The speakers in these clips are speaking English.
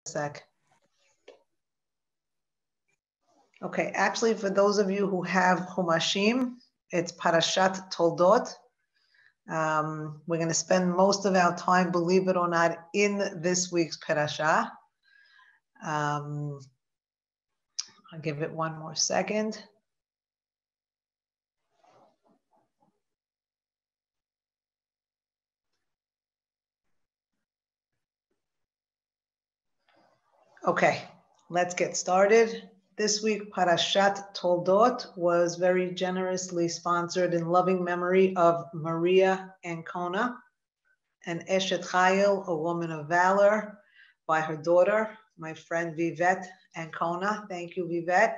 sec. Okay, actually, for those of you who have Humashim, it's Parashat Toledot. We're going to spend most of our time, believe it or not, in this week's Parasha. I'll give it one more second. Okay, let's get started. This week, Parashat Toledot was very generously sponsored in loving memory of Maria Ancona, an Eshet Chayil, a woman of valor, by her daughter, my friend Vivien Ancona. Thank you, Vivien.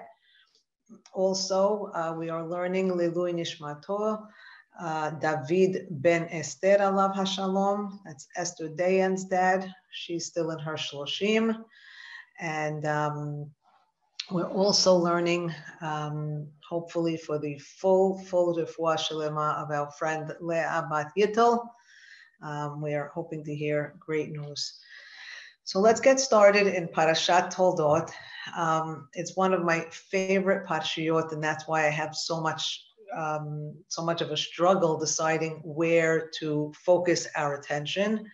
Also, we are learning Lilui Nishmato, David ben Esther, alav hashalom. That's Esther Dayan's dad. She's still in her shloshim. And we're also learning, hopefully for the full refuah shalema of our friend Leah Bat Yittel. We are hoping to hear great news. So let's get started in Parashat Toledot. It's one of my favorite parashiyot, and that's why I have so much of a struggle deciding where to focus our attention.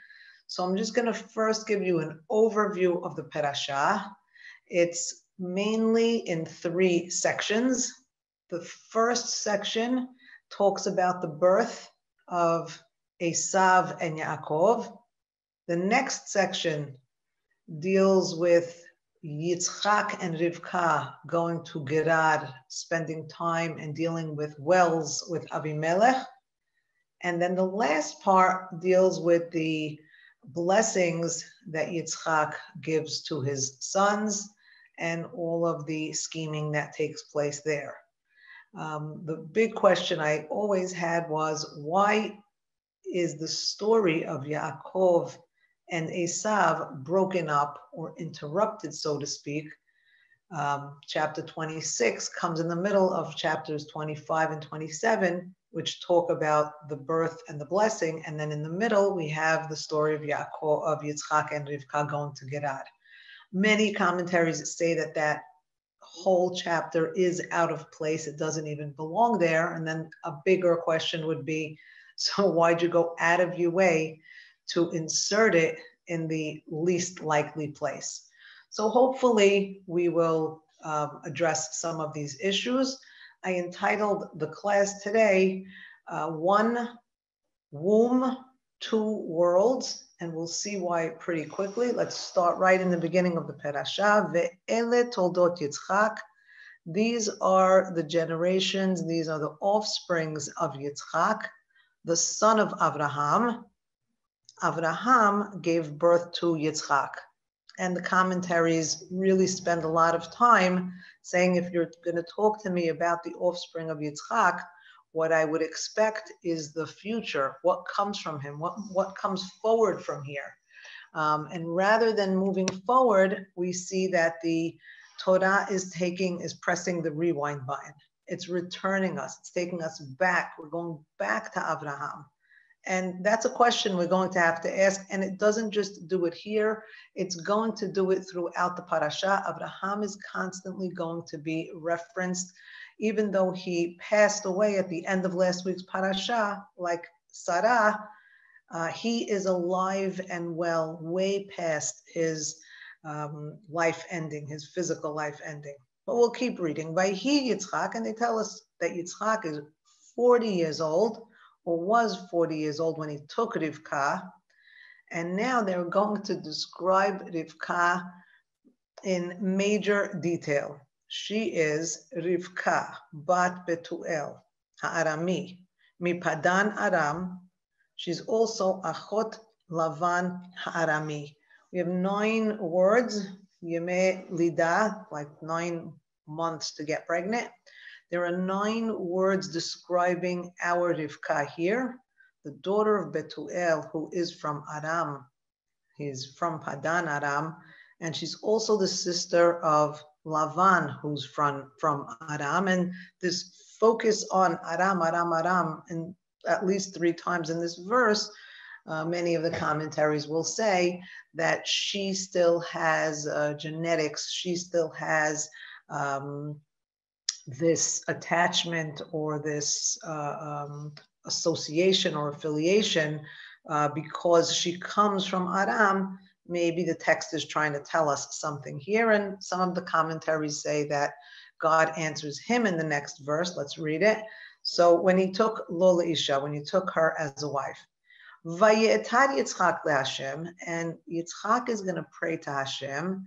So I'm just going to first give you an overview of the parasha. It's mainly in 3 sections. The first section talks about the birth of Esav and Yaakov. The next section deals with Yitzhak and Rivka going to Gerar, spending time and dealing with wells with Avimelech. And then the last part deals with the blessings that Yitzhak gives to his sons and all of the scheming that takes place there. The big question I always had was, why is the story of Yaakov and Esav broken up or interrupted, so to speak? Chapter 26 comes in the middle of chapters 25 and 27, which talk about the birth and the blessing. And then in the middle, we have the story of Yaakov, of Yitzhak and Rivka going to Gerar. Many commentaries say that that whole chapter is out of place. It doesn't even belong there. And then a bigger question would be, so why'd you go out of your way to insert it in the least likely place? So hopefully we will address some of these issues. I entitled the class today, One Womb, Two Worlds, and we'll see why pretty quickly. Let's start right in the beginning of the parasha. Ve'ele toldot Yitzhak. These are the generations, these are the offsprings of Yitzhak, the son of Abraham. Abraham gave birth to Yitzhak. And the commentaries really spend a lot of time saying, if you're going to talk to me about the offspring of Yitzhak, what I would expect is the future, what comes from him, what comes forward from here. And rather than moving forward, we see that the Torah is pressing the rewind button. It's returning us, it's taking us back. We're going back to Abraham. And that's a question we're going to have to ask. And it doesn't just do it here, it's going to do it throughout the parasha. Abraham is constantly going to be referenced, even though he passed away at the end of last week's parasha, like Sarah, he is alive and well, way past his life ending, his physical life ending. But we'll keep reading. Vayhi Yitzhak, and they tell us that Yitzhak is 40 years old, or was 40 years old when he took Rivka. And now they're going to describe Rivka in major detail. She is Rivka, Bat Betuel, Ha'arami, Mipadan Aram. She's also Achot Lavan Ha'arami. We have 9 words, Yemei Lida, like 9 months to get pregnant. There are 9 words describing our Rivka here, the daughter of Betuel, who is from Aram. He's from Padan Aram, and she's also the sister of Lavan, who's from Aram. And this focus on Aram, and at least 3 times in this verse Many of the commentaries will say that she still has genetics, she still has this attachment or this association or affiliation because she comes from Aram. Maybe the text is trying to tell us something here, and some of the commentaries say that God answers him in the next verse. Let's read it. So when he took Lo Isha, when he took her as a wife, Vayetar Yitzchak leHashem, and Yitzchak is going to pray to Hashem.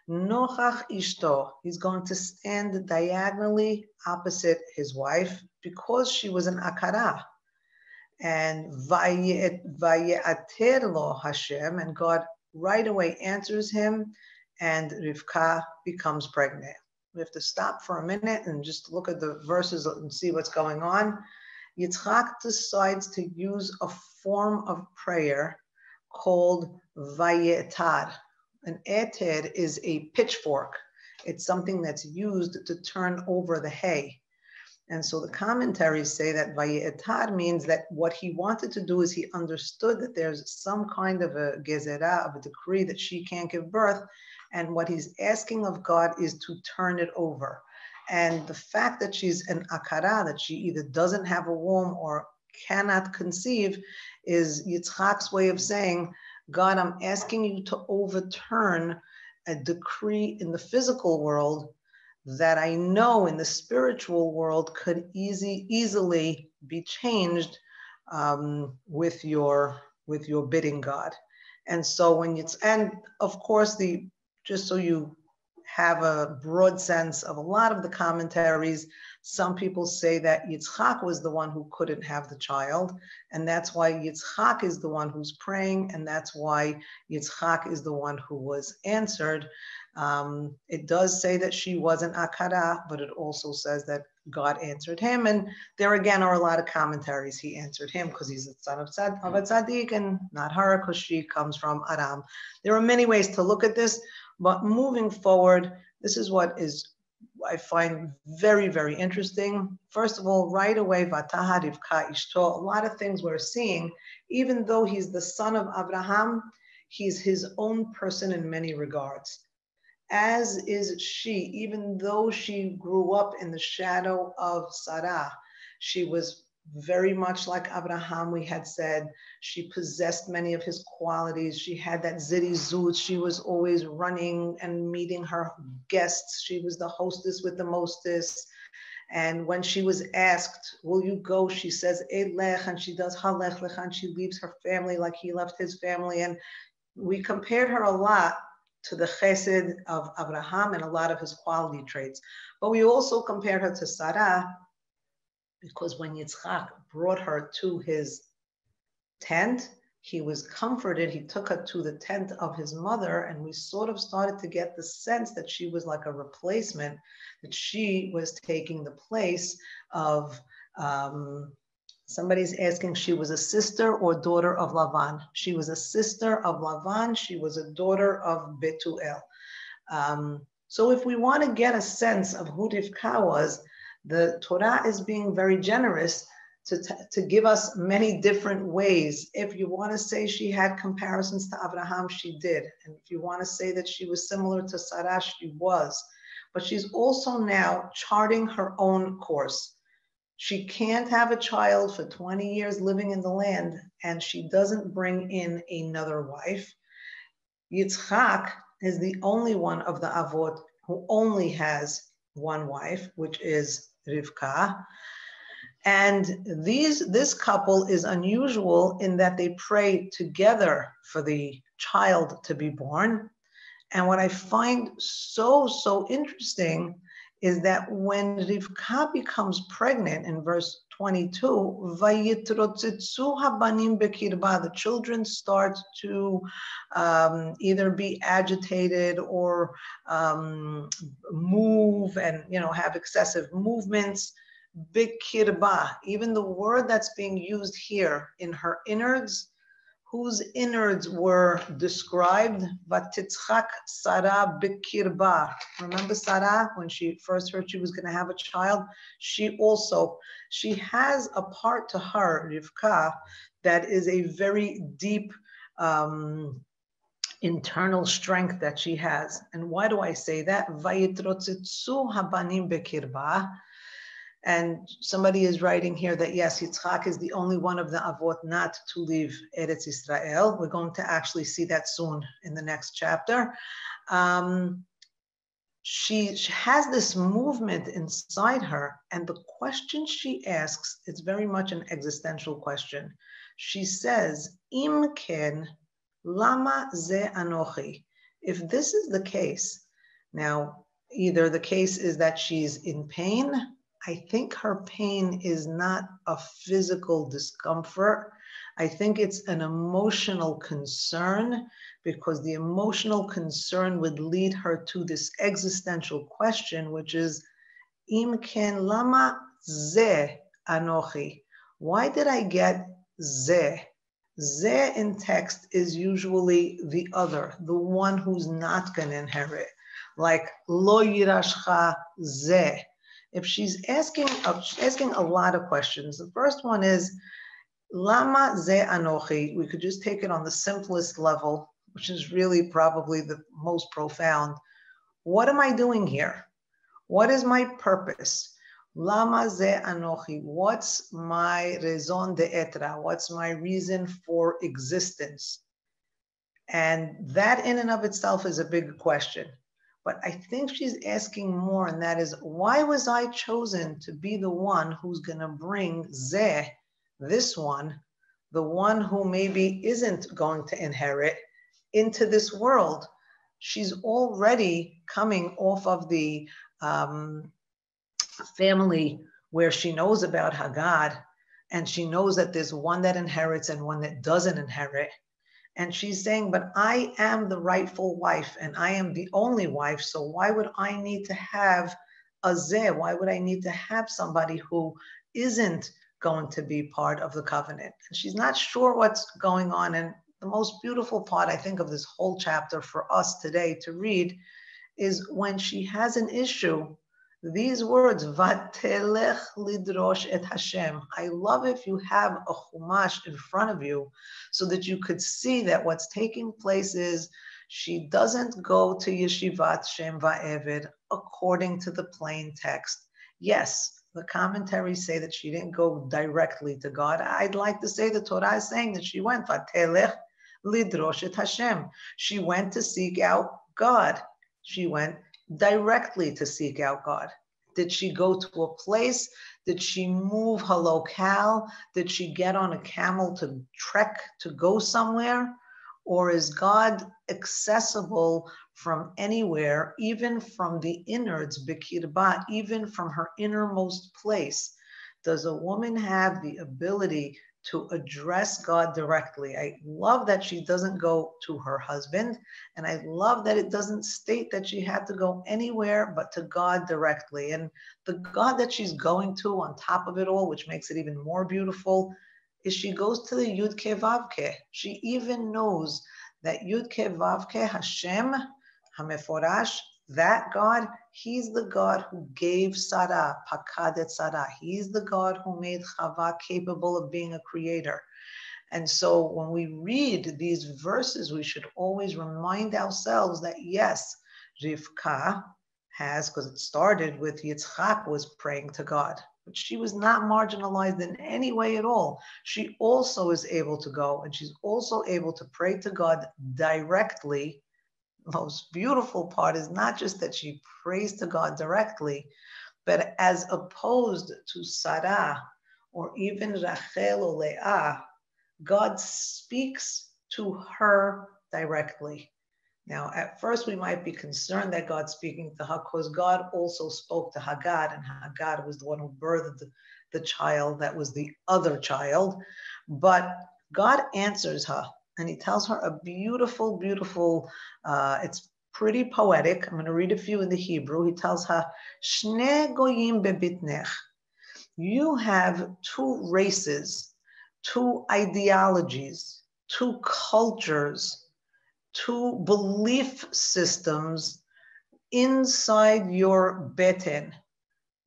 Nochach Ishto, he's going to stand diagonally opposite his wife because she was an Akara. And Vayeater lo Hashem, and God right away answers him, and Rivka becomes pregnant. We have to stop for a minute and just look at the verses and see what's going on. Yitzchak decides to use a form of prayer called Vayetar. An eter is a pitchfork. It's something that's used to turn over the hay. And so the commentaries say that Vayetar means that what he wanted to do is he understood that there's some kind of a gezerah, of a decree that she can't give birth. And what he's asking of God is to turn it over. And the fact that she's an akara, that she either doesn't have a womb or cannot conceive, is Yitzchak's way of saying, God, I'm asking you to overturn a decree in the physical world that I know in the spiritual world could easily be changed with your bidding, God. And so and of course, just so you have a broad sense of a lot of the commentaries, some people say that Yitzchak was the one who couldn't have the child, and that's why Yitzchak is the one who's praying, and that's why Yitzchak is the one who was answered. It does say that she was an akara, but it also says that God answered him, and there again are a lot of commentaries. He answered him because he's the son of a tzaddik, and not her because she comes from Aram. There are many ways to look at this, but moving forward, this is what I find very, very interesting. First of all, right away, Vataha Rivka Ishto, a lot of things we're seeing, even though he's the son of Abraham, he's his own person in many regards. As is she, even though she grew up in the shadow of Sarah, she was very much like Abraham, we had said. She possessed many of his qualities. She had that zirizut. She was always running and meeting her guests. She was the hostess with the mostess. And when she was asked, will you go? She says, Elech, and she does halech lech, and she leaves her family like he left his family. And we compared her a lot to the chesed of Abraham and a lot of his quality traits. But we also compared her to Sarah, because when Yitzchak brought her to his tent, he was comforted. He took her to the tent of his mother, and we sort of started to get the sense that she was like a replacement, that she was taking the place of, somebody's asking, she was a sister or daughter of Lavan. She was a sister of Lavan. She was a daughter of Betuel. So if we want to get a sense of who Rivka was, the Torah is being very generous to give us many different ways. If you want to say she had comparisons to Abraham, she did. And if you want to say that she was similar to Sarah, she was. But she's also now charting her own course. She can't have a child for 20 years living in the land, and she doesn't bring in another wife. Yitzchak is the only one of the Avot who only has one wife, which is Rivka. And this couple is unusual in that they pray together for the child to be born. And what I find so interesting is that when Rivka becomes pregnant in verse 22, the children start to either be agitated or move and have excessive movements. Bikirba, even the word that's being used here, in her innards, whose innards were described, Vatitzchak Sarah Bikirba. Remember Sarah, when she first heard she was going to have a child? She has a part to her, Rivka, That is a very deep internal strength that she has. And why do I say that? Vayitrotzitzu habanim bekirba. And somebody is writing here that yes, Yitzhak is the only one of the Avot not to leave Eretz Israel. We're going to actually see that soon in the next chapter. She has this movement inside her, and the question she asks is very much an existential question. She says, Im ken lama ze anochi. If this is the case, now either the case is that she's in pain. I think her pain is not a physical discomfort. I think it's an emotional concern, because the emotional concern would lead her to this existential question, which is, Im ken lama ze anochi. Why did I get ze? Ze in text is usually the other, the one who's not going to inherit, like lo yirashcha ze. If she's asking a lot of questions, the first one is, Lama ze anochi. We could just take it on the simplest level, which is really probably the most profound. What am I doing here? What is my purpose? Lama ze anochi. What's my raison d'etre? What's my reason for existence? And that in and of itself is a big question. But I think she's asking more, and that is, why was I chosen to be the one who's going to bring ze, this one, the one who maybe isn't going to inherit, into this world? She's already coming off of the family where she knows about Haggad, and she knows that there's one that inherits and one that doesn't inherit. And she's saying, but I am the rightful wife, and I am the only wife, so why would I need to have a zeh? Why would I need to have somebody who isn't going to be part of the covenant? And she's not sure what's going on. And the most beautiful part, I think, of this whole chapter for us today to read is when she has an issue, these words, Vatelech lidrosh et Hashem. I love if you have a chumash in front of you so that you could see that what's taking place is she doesn't go to Yeshivat Shem Va'eved according to the plain text. Yes, the commentaries say that she didn't go directly to God. I'd like to say the Torah is saying that she went Vatelech lidrosh et Hashem. She went to seek out God. She went directly to seek out God. Did she go to a place? Did she move her locale? Did she get on a camel to trek to go somewhere? Or is God accessible from anywhere, even from the innards, bikirba, even from her innermost place? Does a woman have the ability to address God directly? I love that she doesn't go to her husband, and I love that it doesn't state that she had to go anywhere but to God directly. And the God that she's going to on top of it all, which makes it even more beautiful, is she goes to the Yud Ke Vav Ke. She even knows that Yud Ke Vav Ke, Hashem HaMeforash, that God, he's the God who gave Sarah, Pakadet Sarah. He's the God who made Chava capable of being a creator. And so when we read these verses, we should always remind ourselves that yes, Rivka has, because it started with Yitzhak was praying to God, but she was not marginalized in any way at all. She also is able to go, and she's also able to pray to God directly. Most beautiful part is not just that she prays to God directly, but as opposed to Sarah or even Rachel or Leah, God speaks to her directly. Now, at first we might be concerned that God's speaking to her because God also spoke to Haggad, and Haggad was the one who birthed the child that was the other child. But God answers her. And he tells her a beautiful, beautiful, it's pretty poetic. I'm going to read a few in the Hebrew. He tells her, Shne goyim bebitnech. You have two races, two ideologies, two cultures, two belief systems inside your beten.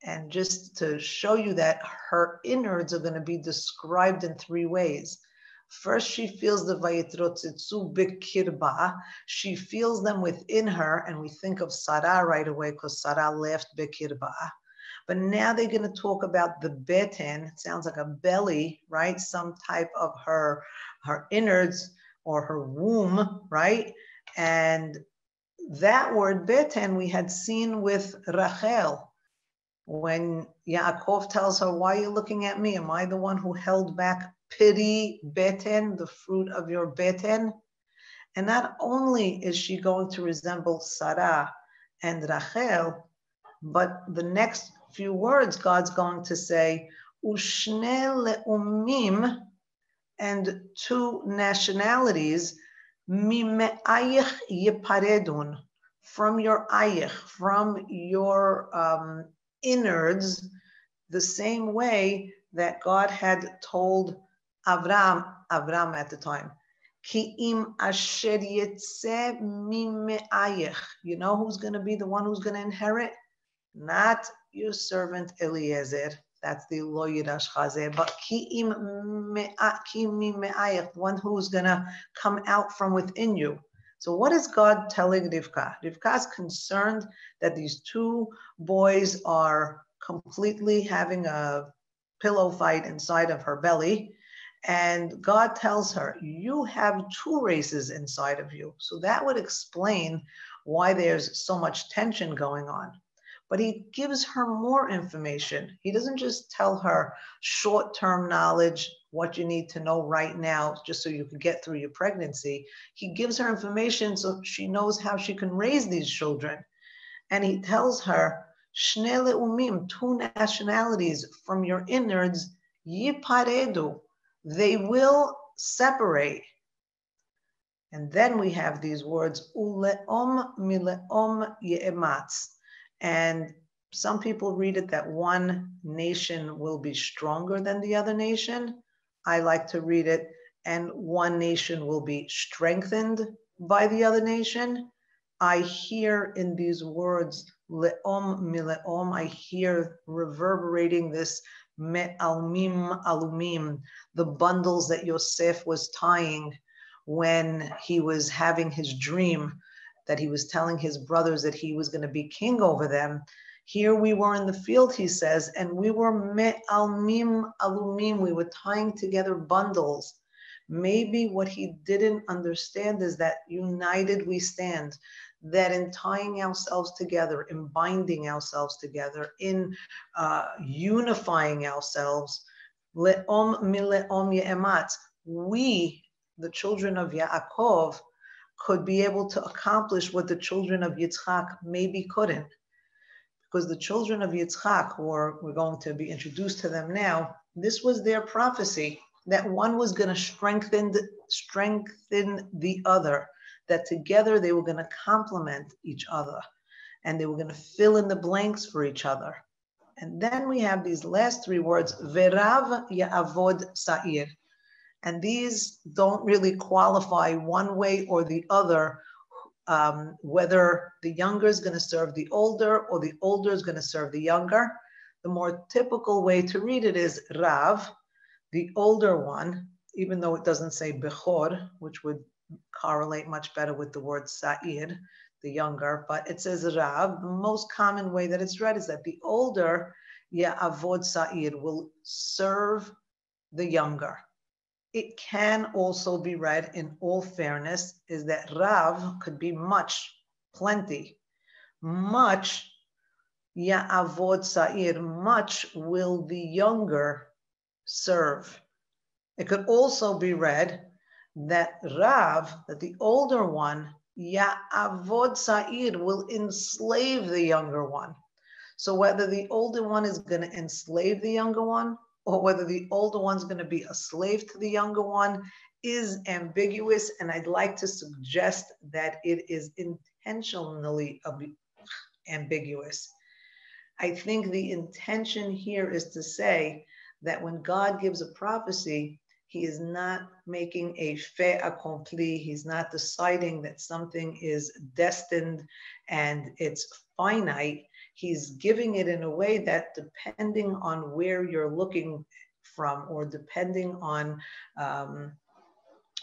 And just to show you that her innards are going to be described in three ways. First, she feels the vayitrotzitzu bekirba. She feels them within her, and we think of Sarah right away because Sarah left bekirba. But now they're going to talk about the beten. It sounds like a belly, right? Some type of her innards or her womb, right? And that word beten we had seen with Rachel. When Yaakov tells her, why are you looking at me? Am I the one who held back pity beten, the fruit of your beten? And not only is she going to resemble Sarah and Rachel, but the next few words God's going to say, Ushne le'umim, and two nationalities, mime'ayich yiparedun, from your ayich, from your innards, the same way that God had told Avram at the time, Ki im asher yetze mime'ayich. You know who's going to be the one who's going to inherit? Not your servant Eliezer. That's the lo yirash chazeh, but ki mime'ayich, one who's going to come out from within you. So what is God telling Rivka? Rivka is concerned that these two boys are completely having a pillow fight inside of her belly. And God tells her, you have two races inside of you. So that would explain why there's so much tension going on. But he gives her more information. He doesn't just tell her short-term knowledge, what you need to know right now, just so you can get through your pregnancy. He gives her information so she knows how she can raise these children. And he tells her, Shne le'umim, two nationalities from your innards, yiparedu, they will separate. And then we have these words, ule'om mile'om ye'ematz. And some people read it that one nation will be stronger than the other nation. I like to read it, and one nation will be strengthened by the other nation. I hear in these words, le'om mile'om, I hear reverberating this me'almim alumim, the bundles that Yosef was tying when he was having his dream, that he was telling his brothers that he was going to be king over them. Here we were in the field, he says, and we were me'almim alumim, we were tying together bundles. Maybe what he didn't understand is that united we stand, that in tying ourselves together, in binding ourselves together, in unifying ourselves, le'om mile'om ye'emat, we, the children of Yaakov, could be able to accomplish what the children of Yitzhak maybe couldn't. Because the children of Yitzhak, we're going to be introduced to them now, this was their prophecy, that one was going to strengthen the other, that together they were going to complement each other, and they were going to fill in the blanks for each other. And then we have these last three words, Verav Ya'avod Sa'ir. And these don't really qualify one way or the other, whether the younger is going to serve the older or the older is going to serve the younger. The more typical way to read it is Rav, the older one, even though it doesn't say Bechor, which would correlate much better with the word Sa'ir, the younger, but it says Rav. The most common way that it's read is that the older, Ya'avod Sa'ir, will serve the younger. It can also be read, in all fairness, is that Rav could be much, plenty. Much, Ya'avod Sa'ir, much will the younger serve. It could also be read that Rav, that the older one, Ya'avod Sa'ir, will enslave the younger one. So whether the older one is going to enslave the younger one, or whether the older one's going to be a slave to the younger one, is ambiguous. And I'd like to suggest that it is intentionally ambiguous. I think the intention here is to say that when God gives a prophecy, he is not making a fait accompli. He's not deciding that something is destined and it's finite. He's giving it in a way that, depending on where you're looking from, or depending on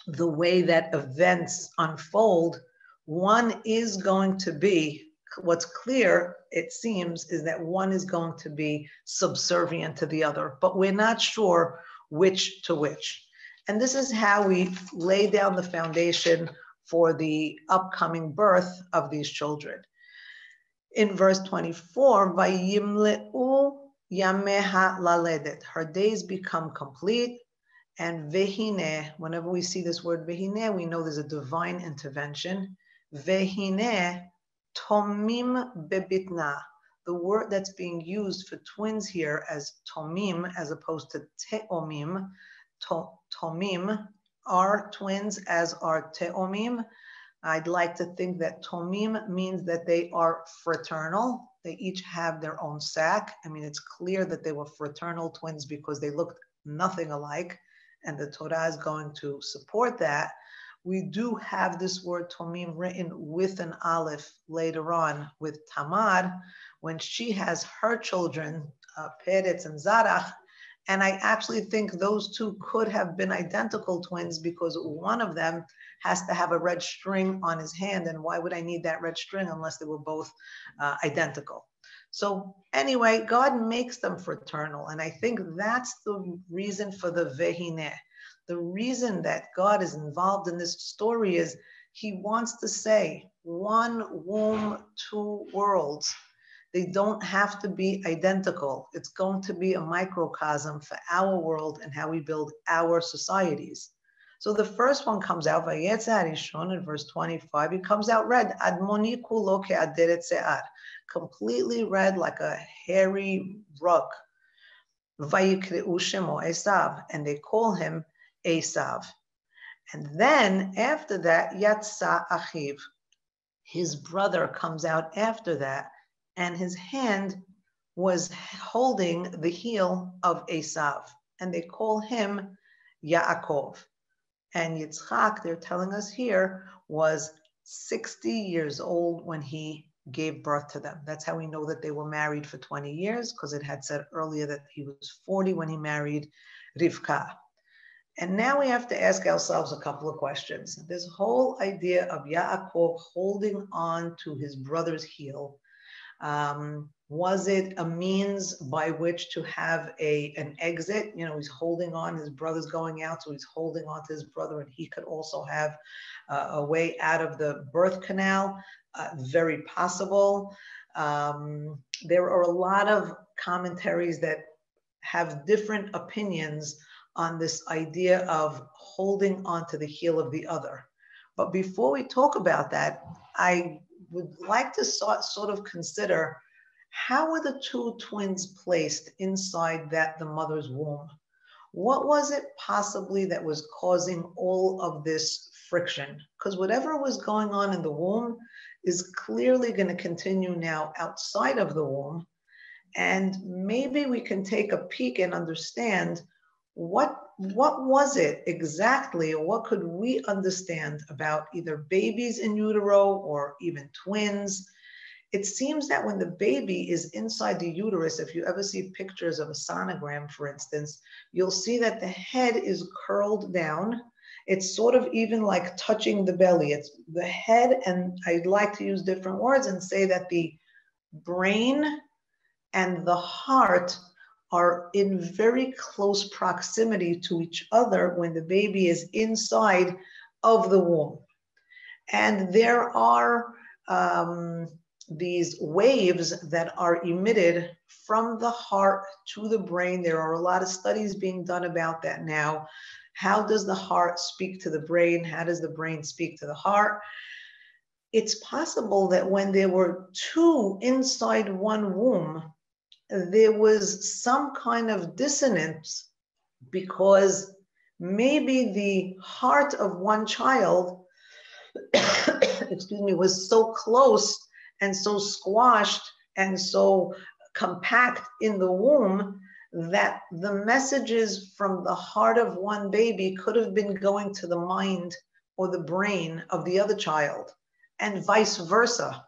the way that events unfold, one is going to be, what's clear, it seems, is that one is going to be subservient to the other, but we're not sure which to which. And this is how we lay down the foundation for the upcoming birth of these children. In verse 24, Vayimle'u yameha laledet, her days become complete. And vehine, whenever we see this word vehine, we know there's a divine intervention. Vehine tomim bebitna. The word that's being used for twins here as tomim, as opposed to teomim. Tomim are twins, as are teomim. I'd like to think that tomim means that they are fraternal. They each have their own sac. I mean, it's clear that they were fraternal twins because they looked nothing alike, and the Torah is going to support that. We do have this word tomim written with an aleph later on with Tamar, when she has her children, Peretz and Zarach, and I actually think those two could have been identical twins because one of them has to have a red string on his hand, and why would I need that red string unless they were both identical? So anyway, God makes them fraternal, and I think that's the reason for the vehineh. The reason that God is involved in this story is he wants to say, one womb, two worlds. They don't have to be identical. It's going to be a microcosm for our world and how we build our societies. So the first one comes out, Vayetze Harishon, in verse 25, it comes out red, Admoni kulo ke'aderet se'ar, completely red like a hairy rug. Vayikre'u shemo Esav, and they call him Esav. And then after that, Yatsa Achiv, his brother comes out after that, and his hand was holding the heel of Esav, and they call him Yaakov. And Yitzhak, they're telling us here, was 60 years old when he gave birth to them. That's how we know that they were married for 20 years, because it had said earlier that he was 40 when he married Rivka. And now we have to ask ourselves a couple of questions. This whole idea of Yaakov holding on to his brother's heel, was it a means by which to have an exit? You know, he's holding on, his brother's going out, so he's holding on to his brother, and he could also have a way out of the birth canal. Very possible. There are a lot of commentaries that have different opinions on this idea of holding on to the heel of the other. But before we talk about that, I would like to sort of consider, how were the two twins placed inside the mother's womb? What was it possibly that was causing all of this friction? Because whatever was going on in the womb is clearly going to continue now outside of the womb. And maybe we can take a peek and understand what was it exactly, or what could we understand about either babies in utero or even twins? It seems that when the baby is inside the uterus, if you ever see pictures of a sonogram, for instance, you'll see that the head is curled down. It's sort of even like touching the belly. It's the head, and I'd like to use different words and say that the brain and the heart are in very close proximity to each other when the baby is inside of the womb. And there are these waves that are emitted from the heart to the brain. There are a lot of studies being done about that now. How does the heart speak to the brain? How does the brain speak to the heart? It's possible that when there were two inside one womb, there was some kind of dissonance, because maybe the heart of one child excuse me, was so close and so squashed and so compact in the womb that the messages from the heart of one baby could have been going to the mind or the brain of the other child, and vice versa.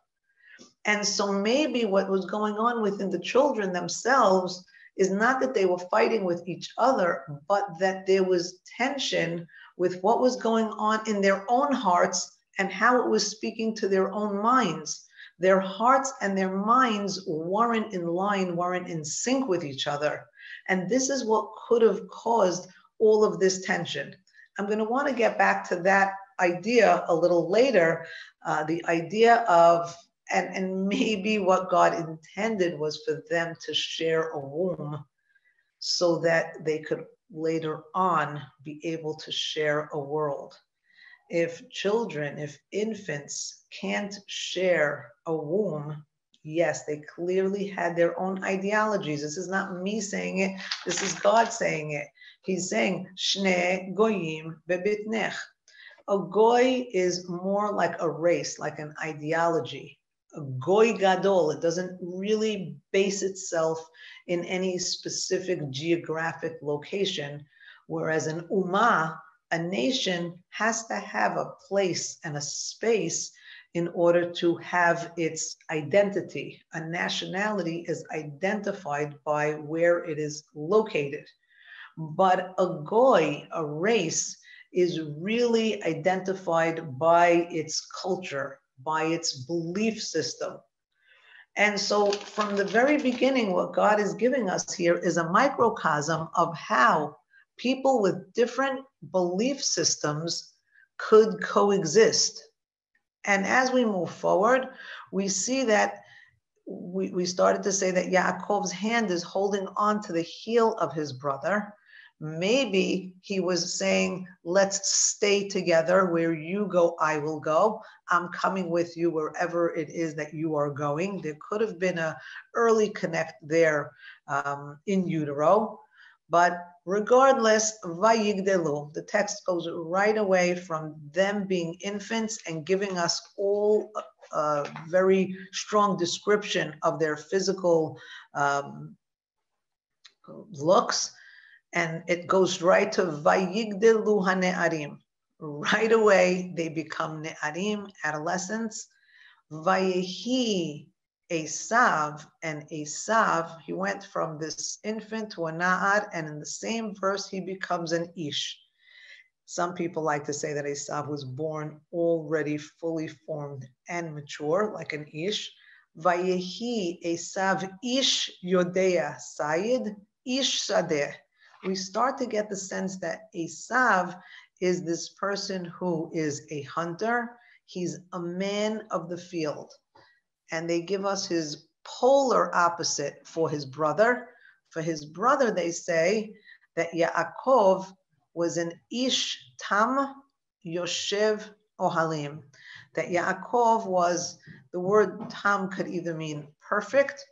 And so maybe what was going on within the children themselves is not that they were fighting with each other, but that there was tension with what was going on in their own hearts and how it was speaking to their own minds. Their hearts and their minds weren't in line, weren't in sync with each other. And this is what could have caused all of this tension. I'm going to want to get back to that idea a little later, the idea of, and maybe what God intended was for them to share a womb so that they could later on be able to share a world. If children, if infants can't share a womb, yes, they clearly had their own ideologies. This is not me saying it. This is God saying it. He's saying, Shne goyim bebitnech. A goy is more like a race, like an ideology. A goy gadol, it doesn't really base itself in any specific geographic location, whereas an ummah, a nation, has to have a place and a space in order to have its identity. A nationality is identified by where it is located. But a goy, a race, is really identified by its culture, by its belief system. And so from the very beginning, what God is giving us here is a microcosm of how people with different belief systems could coexist. And as we move forward, we see that we started to say that Yaakov's hand is holding on to the heel of his brother. Maybe he was saying, let's stay together. Where you go, I will go. I'm coming with you wherever it is that you are going. There could have been an early connect there in utero. But regardless, vayigdelu, the text goes right away from them being infants and giving us all a very strong description of their physical looks. And it goes right to vayigdelu hane'arim. Right away, they become ne'arim, adolescents. Vayehi Esav, and Esav, he went from this infant to a na'ar, and in the same verse, he becomes an ish. Some people like to say that Esav was born already fully formed and mature, like an ish. Vayehi Esav ish yodea sayid, ish sadeh. We start to get the sense that Esav is this person who is a hunter. He's a man of the field. And they give us his polar opposite for his brother. For his brother, they say that Yaakov was an ish tam yoshev ohalim. That Yaakov was, the word tam could either mean perfect,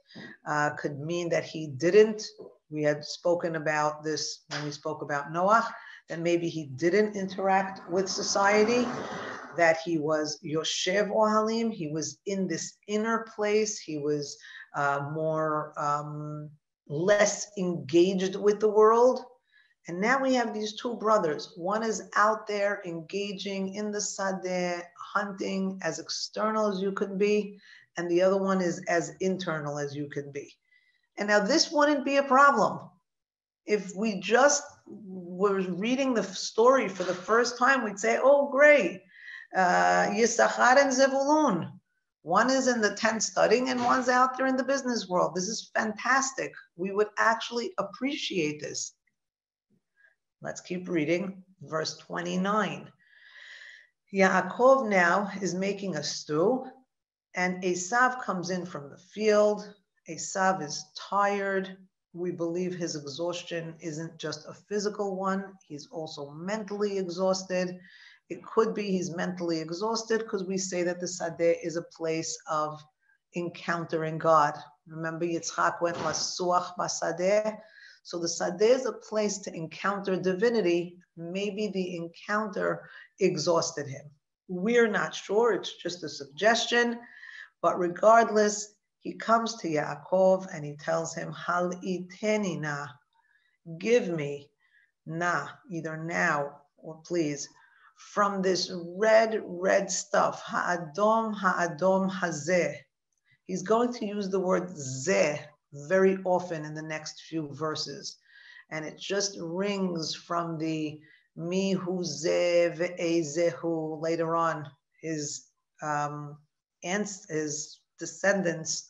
could mean that he didn't. We had spoken about this when we spoke about Noah, that maybe he didn't interact with society, that he was Yoshev Ohalim, he was in this inner place, he was less engaged with the world. And now we have these two brothers. One is out there engaging in the sadeh, hunting, as external as you can be, and the other one is as internal as you can be. And now this wouldn't be a problem. If we just were reading the story for the first time, we'd say, oh, great. Yisachar and Zevulun. One is in the tent studying and one's out there in the business world. This is fantastic. We would actually appreciate this. Let's keep reading. Verse 29. Yaakov now is making a stew, and Esav comes in from the field. Esav is tired. We believe his exhaustion isn't just a physical one. He's also mentally exhausted. It could be he's mentally exhausted because we say that the Sadeh is a place of encountering God. Remember, Yitzhak went lasuach basadeh. So the Sadeh is a place to encounter divinity. Maybe the encounter exhausted him. We're not sure. It's just a suggestion. But regardless, he comes to Yaakov and he tells him, Hal iteni na, give me, na, either now or please, from this red stuff, ha'adom hazeh. He's going to use the word zeh very often in the next few verses. And it just rings from the Mihu ze ve'ezehu. Later on, his his descendants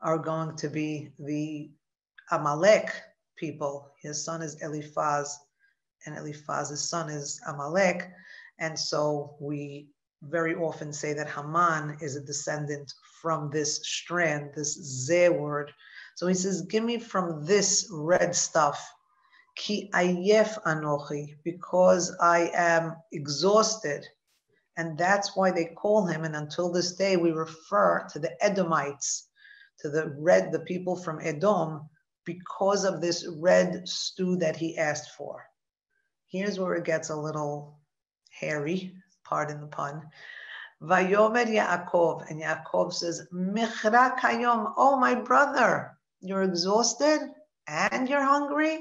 are going to be the Amalek people. His son is Eliphaz, and Eliphaz's son is Amalek. And so we very often say that Haman is a descendant from this strand, this Zeh word. So he says, give me from this red stuff. Ki ayef anochi, because I am exhausted. And that's why they call him, and until this day we refer to the Edomites, to the people from Edom, because of this red stew that he asked for. Here's where it gets a little hairy, pardon the pun. Vayomer Yaakov, and Yaakov says, Michra kayom, oh my brother, you're exhausted and you're hungry?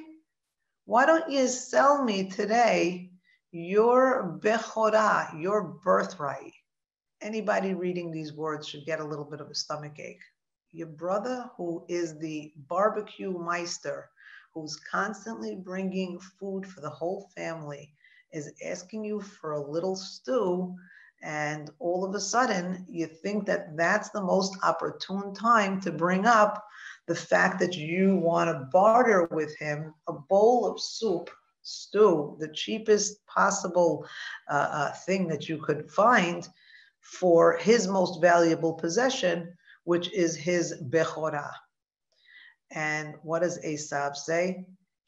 Why don't you sell me today your bechorah, your birthright? Anybody reading these words should get a little bit of a stomach ache. Your brother, who is the barbecue meister, who's constantly bringing food for the whole family, is asking you for a little stew, and all of a sudden you think that that's the most opportune time to bring up the fact that you want to barter with him a bowl of soup, stew, the cheapest possible thing that you could find, for his most valuable possession, which is his bechorah. And what does Esav say?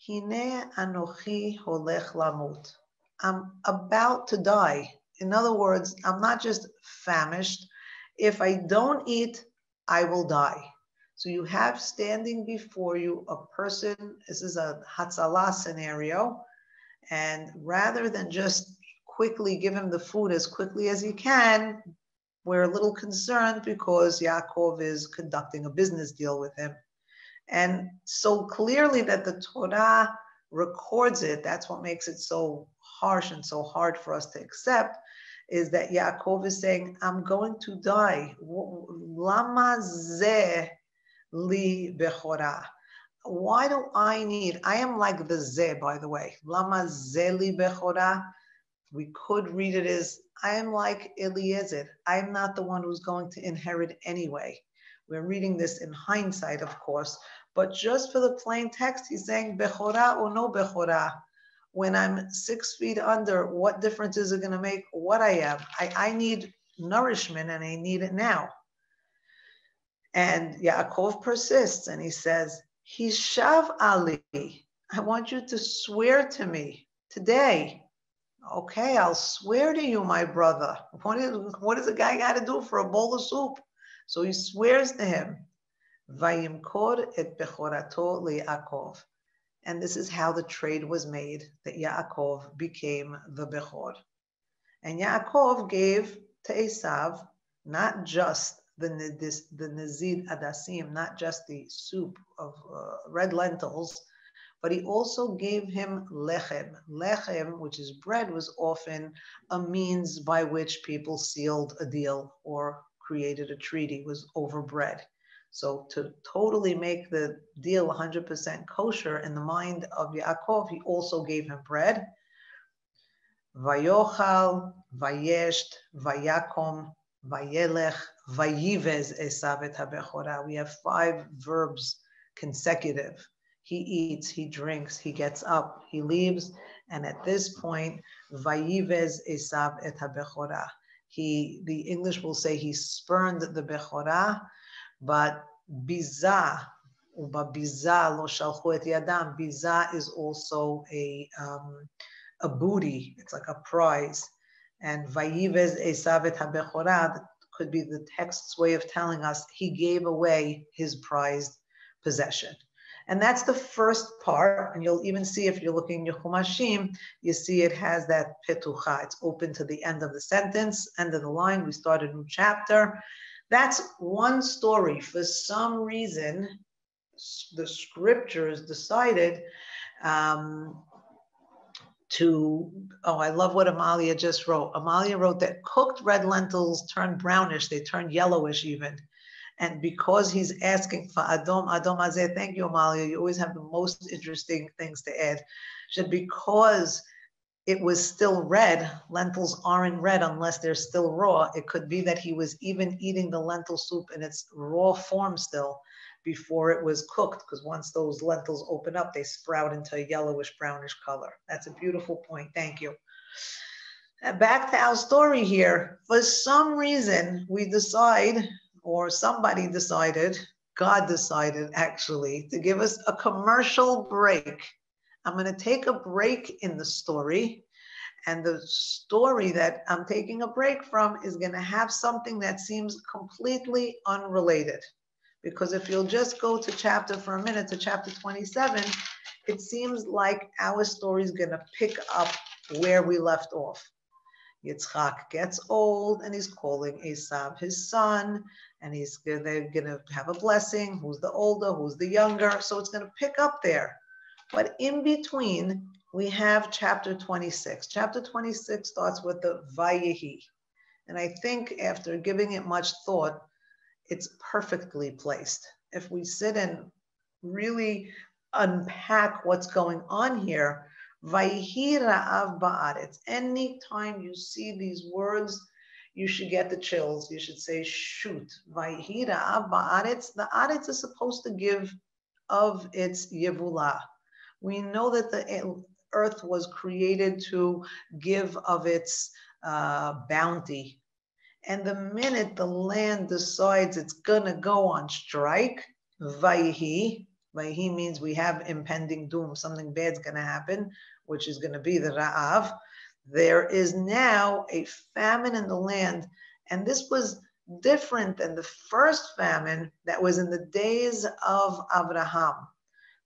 Hine anochi holech lamut. I'm about to die. In other words, I'm not just famished. If I don't eat, I will die. So you have standing before you a person, this is a Hatzalah scenario, and rather than just quickly give him the food as quickly as you can, we're a little concerned because Yaakov is conducting a business deal with him. And so clearly that the Torah records it, that's what makes it so harsh and so hard for us to accept, is that Yaakov is saying, I'm going to die. Lama zeh li bechorah. Why do I need, I am like the zeh, by the way. Lama zeh li bechorah. We could read it as, I am like Eliezer. I'm not the one who's going to inherit anyway. We're reading this in hindsight, of course, but just for the plain text, he's saying, Bechorah or no Bechorah. When I'm 6 feet under, what difference is it going to make what I am? I need nourishment and I need it now. And Yaakov persists and he says, Hishav Ali, I want you to swear to me today. Okay, I'll swear to you, my brother. What does a guy got to do for a bowl of soup? So he swears to him. Vayimkor et bechorato liYaakov. And this is how the trade was made, that Yaakov became the Bechor. And Yaakov gave to Esav not just the Nazid Adasim, not just the soup of red lentils, but he also gave him lechem. Lechem, which is bread, was often a means by which people sealed a deal or created a treaty, was over bread. So to totally make the deal 100% kosher in the mind of Yaakov, he also gave him bread. Vayochal, vayesht, vayakom, vayelech, vayivez Esav et habechorah. We have 5 verbs consecutive. He eats, he drinks, he gets up, he leaves, and at this point, vayivez Esav et habechorah. The English will say he spurned the bechorah, but biza, uba biza lo shalchu et yadam. Biza is also a booty. It's like a prize. And vayivez Esav et habechorah could be the text's way of telling us he gave away his prized possession. And that's the first part. And you'll even see if you're looking at Chumashim, you see it has that petucha. It's open to the end of the sentence, end of the line. We start a new chapter. That's one story. For some reason, the scriptures decided I love what Amalia just wrote. Amalia wrote that cooked red lentils turn brownish. They turn yellowish even. And because he's asking for Adom Azeh, thank you, Amalia. You always have the most interesting things to add. Because it was still red. Lentils aren't red unless they're still raw. It could be that he was even eating the lentil soup in its raw form still before it was cooked, because once those lentils open up, they sprout into a yellowish brownish color. That's a beautiful point. Thank you. Back to our story here. For some reason, we decide, or somebody decided, God decided actually, to give us a commercial break. I'm going to take a break in the story, and the story that I'm taking a break from is going to have something that seems completely unrelated. Because if you'll just go to chapter for a minute, to chapter 27, it seems like our story is going to pick up where we left off. Yitzhak gets old and he's calling Esav his son, and they're going to have a blessing. Who's the older? Who's the younger? So it's going to pick up there. But in between, we have chapter 26. Chapter 26 starts with the Vayehi. And I think after giving it much thought, it's perfectly placed. If we sit and really unpack what's going on here, Vayehi ra'av ba'aretz. Anytime you see these words, you should get the chills. You should say, shoot. Vayehi ra'av ba'aretz. The aretz is supposed to give of its yevula. We know that the earth was created to give of its bounty. And the minute the land decides it's going to go on strike, Vayehi means we have impending doom, something bad's going to happen, which is going to be the Ra'av. There is now a famine in the land, and this was different than the first famine that was in the days of Abraham.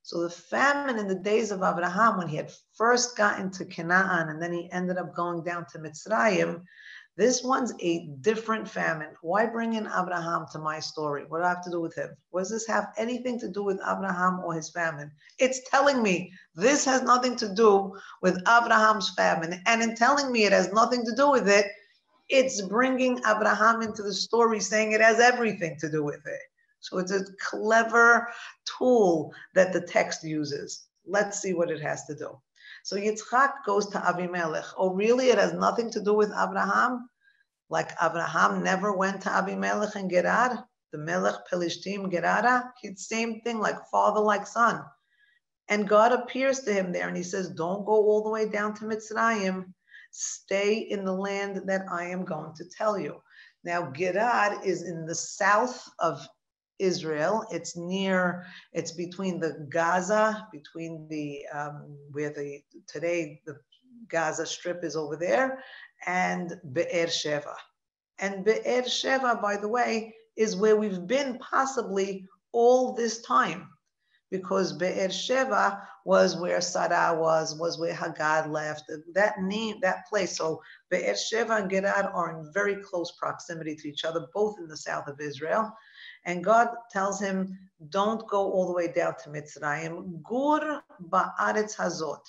So the famine in the days of Abraham, when he had first gotten to Canaan and then he ended up going down to Mitzrayim, this one's a different famine. Why bring in Abraham to my story? What do I have to do with him? Does this have anything to do with Abraham or his famine? It's telling me this has nothing to do with Abraham's famine. And in telling me it has nothing to do with it, it's bringing Abraham into the story, saying it has everything to do with it. So it's a clever tool that the text uses. Let's see what it has to do. So Yitzhak goes to Avimelech. Oh, really? It has nothing to do with Abraham? Like Abraham never went to Avimelech and Gerar? The Melech Pelishtim Gerara? Same thing, like father, like son. And God appears to him there and he says, don't go all the way down to Mitzrayim. Stay in the land that I am going to tell you. Now, Gerar is in the south of Israel. It's between the Gaza, between the, today the Gaza Strip is over there, and Be'er Sheva. And Be'er Sheva, by the way, is where we've been possibly all this time, because Be'er Sheva was where Sarah was where Hagar left, that place. So Be'er Sheva and Gerar are in very close proximity to each other, both in the south of Israel. And God tells him, don't go all the way down to Mitzrayim. Gur ba'aretz hazot.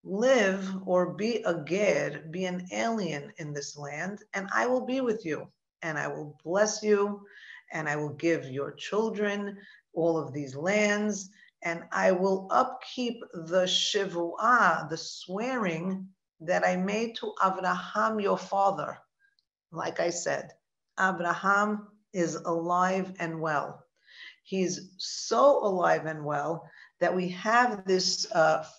Live or be a ger, be an alien in this land, and I will be with you. And I will bless you, and I will give your children all of these lands, and I will upkeep the shivuah, the swearing that I made to Abraham, your father. Like I said, Abraham is alive and well. He's so alive and well that we have this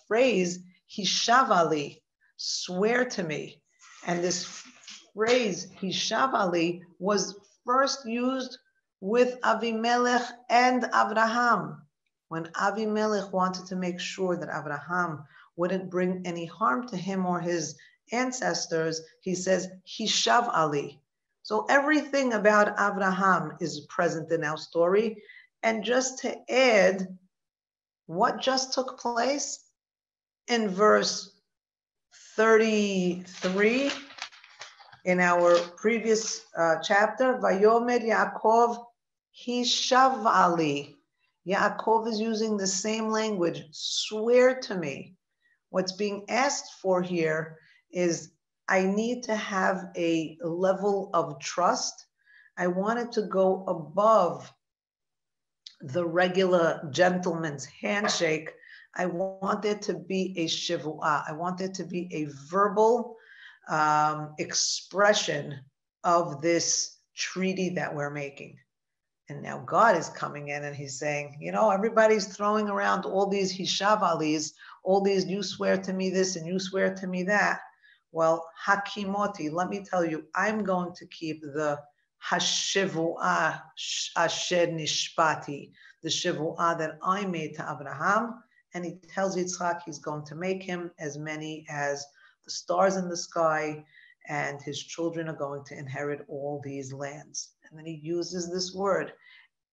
phrase, Hishavali, swear to me. And this phrase, Hishavali, was first used with Avimelech and Abraham. When Avimelech wanted to make sure that Abraham wouldn't bring any harm to him or his ancestors, he says, Hishavali. So everything about Abraham is present in our story. And just to add, what just took place in verse 33 in our previous chapter, Vayomer Yaakov Hishavali. Yaakov is using the same language, swear to me. What's being asked for here is, I need to have a level of trust. I wanted to go above the regular gentleman's handshake I want there to be a shivu'ah. I want there to be a verbal expression of this treaty that we're making. And now God is coming in and he's saying, everybody's throwing around all these hishavalis, all these, you swear to me this and you swear to me that. Well, hakimoti, let me tell you, I'm going to keep the hashivu'ah asher nishpati, the shivu'ah that I made to Abraham. And he tells Yitzhak he's going to make him as many as the stars in the sky, and his children are going to inherit all these lands. And then he uses this word,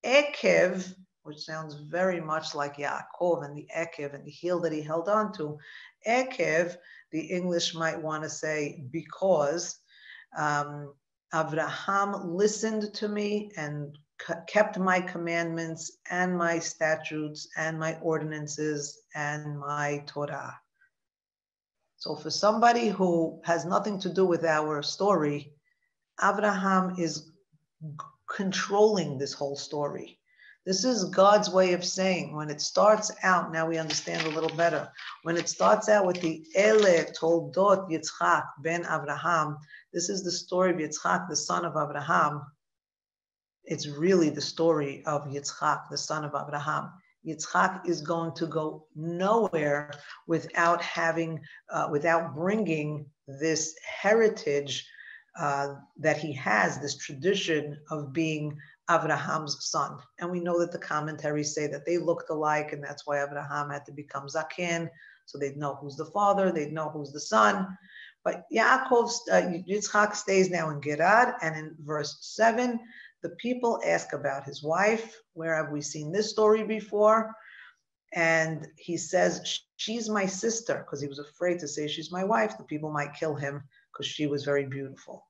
ekev, which sounds very much like Yaakov and the ekev and the heel that he held on to. Ekev, the English might want to say because Abraham listened to me and kept my commandments and my statutes and my ordinances and my Torah. So for somebody who has nothing to do with our story, Abraham is controlling this whole story. This is God's way of saying, when it starts out, now we understand a little better, when it starts out with the Ele Toledot Yitzhak ben Abraham, this is the story of Yitzhak, the son of Abraham. It's really the story of Yitzhak, the son of Abraham. Yitzhak is going to go nowhere without without bringing this heritage that he has, this tradition of being Abraham's son. And we know that the commentaries say that they looked alike, and that's why Abraham had to become Zaken, so they'd know who's the father, they'd know who's the son. But Yitzhak stays now in Gerar, and in verse 7, the people ask about his wife. Where have we seen this story before? And he says, she's my sister, because he was afraid to say she's my wife. The people might kill him because she was very beautiful.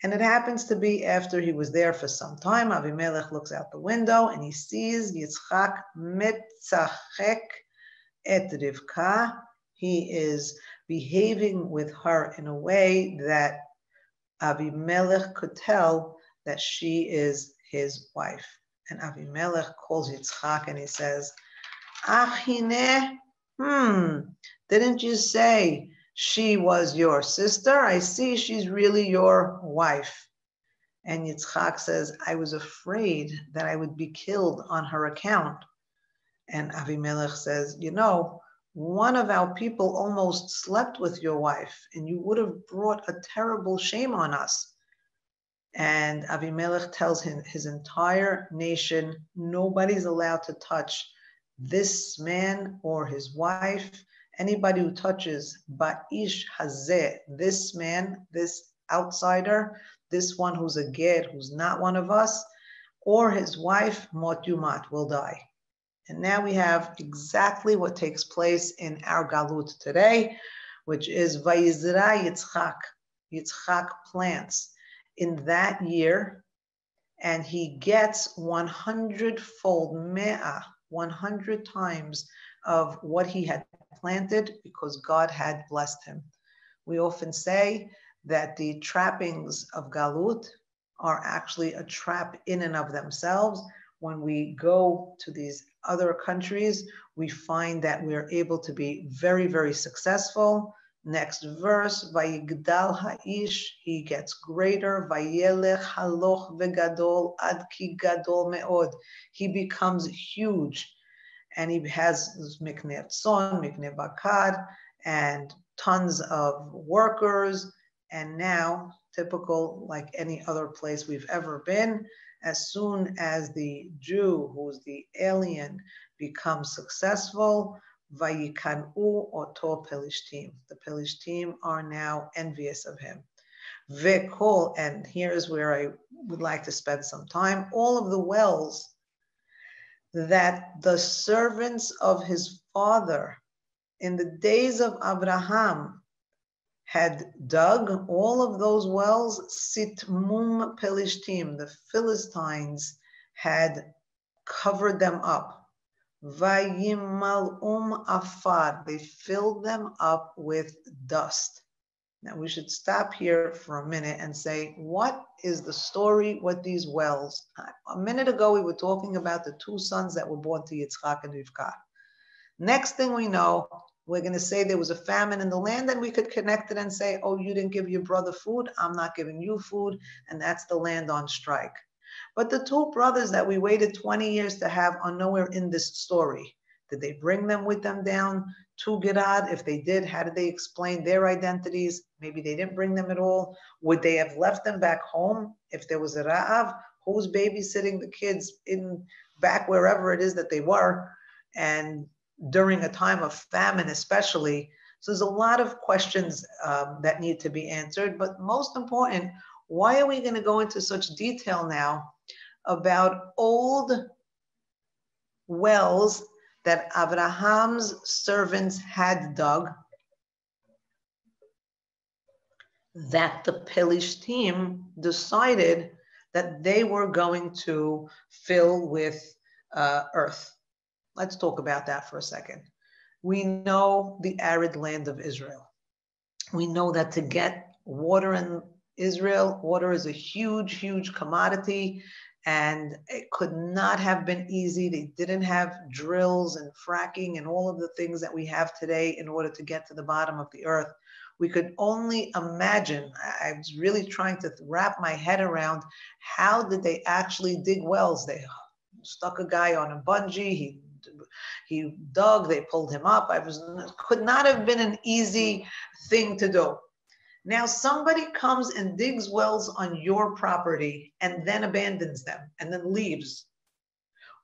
And it happens to be after he was there for some time, Avimelech looks out the window and he sees Yitzchak metzachek et Rivka. He is behaving with her in a way that Avimelech could tell that she is his wife. And Avimelech calls Yitzchak and he says, Achine, didn't you say she was your sister? I see she's really your wife. And Yitzchak says, I was afraid that I would be killed on her account. And Avimelech says, one of our people almost slept with your wife, and you would have brought a terrible shame on us. And Avimelech tells his entire nation, nobody's allowed to touch this man or his wife. Anybody who touches Ba'ish Hazeh, this man, this outsider, this one who's a ger, who's not one of us, or his wife, Mot Yumat, will die. And now we have exactly what takes place in our Galut today, which is Vayizra Yitzchak. Yitzchak plants in that year, and he gets 100-fold, 100 times of what he had planted because God had blessed him. We often say that the trappings of Galut are actually a trap in and of themselves. When we go to these other countries, we find that we're able to be very, very successful. Next verse, Vayigdal ha'ish, he gets greater. Vayelech haloch vegadol ad ki gadol me'od. He becomes huge. And he has mikneh tzon, mikneh bakar, and tons of workers. And now, typical like any other place we've ever been, as soon as the Jew, who's the alien, becomes successful, vayikanu oto pelishtim. The pelishtim are now envious of him. Vekol, and here's where I would like to spend some time, all of the wells that the servants of his father in the days of Abraham had dug, all of those wells, sitmum pelishtim, the Philistines had covered them up. Vayimalum afar, they filled them up with dust. Now we should stop here for a minute and say, what is the story with these wells? A minute ago, we were talking about the two sons that were born to Yitzchak and Rivka. Next thing we know, we're going to say there was a famine in the land, and we could connect it and say, oh, you didn't give your brother food, I'm not giving you food, and that's the land on strike. But the two brothers that we waited 20 years to have are nowhere in this story. Did they bring them with them down to Gilad? If they did, how did they explain their identities? Maybe they didn't bring them at all. Would they have left them back home if there was a Ra'av? Who's babysitting the kids in back wherever it is that they were? And during a time of famine especially. So there's a lot of questions that need to be answered. But most important, why are we going to go into such detail now about old wells that Abraham's servants had dug that the Pelishtim decided that they were going to fill with earth? Let's talk about that for a second. We know the arid land of Israel. We know that to get water in Israel, water is a huge, huge commodity, and it could not have been easy. They didn't have drills and fracking and all of the things that we have today in order to get to the bottom of the earth. We could only imagine. I was really trying to wrap my head around how did they actually dig wells. They stuck a guy on a bungee, he dug, they pulled him up. Could not have been an easy thing to do. Now somebody comes and digs wells on your property and then abandons them and then leaves.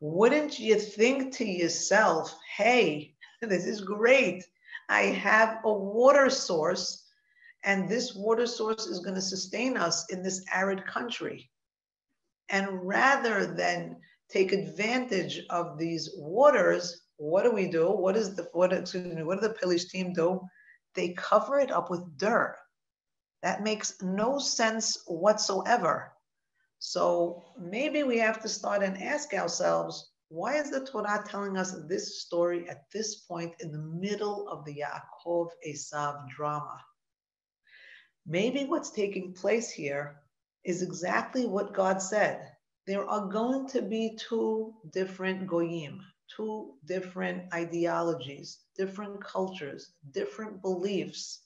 Wouldn't you think to yourself, hey, this is great. I have a water source, and this water source is going to sustain us in this arid country. And rather than take advantage of these waters, what do we do? What do the Pelishtim do? They cover it up with dirt. That makes no sense whatsoever. So maybe we have to start and ask ourselves, why is the Torah telling us this story at this point in the middle of the Yaakov Esav drama? Maybe what's taking place here is exactly what God said. There are going to be two different goyim, two different ideologies, different cultures, different beliefs.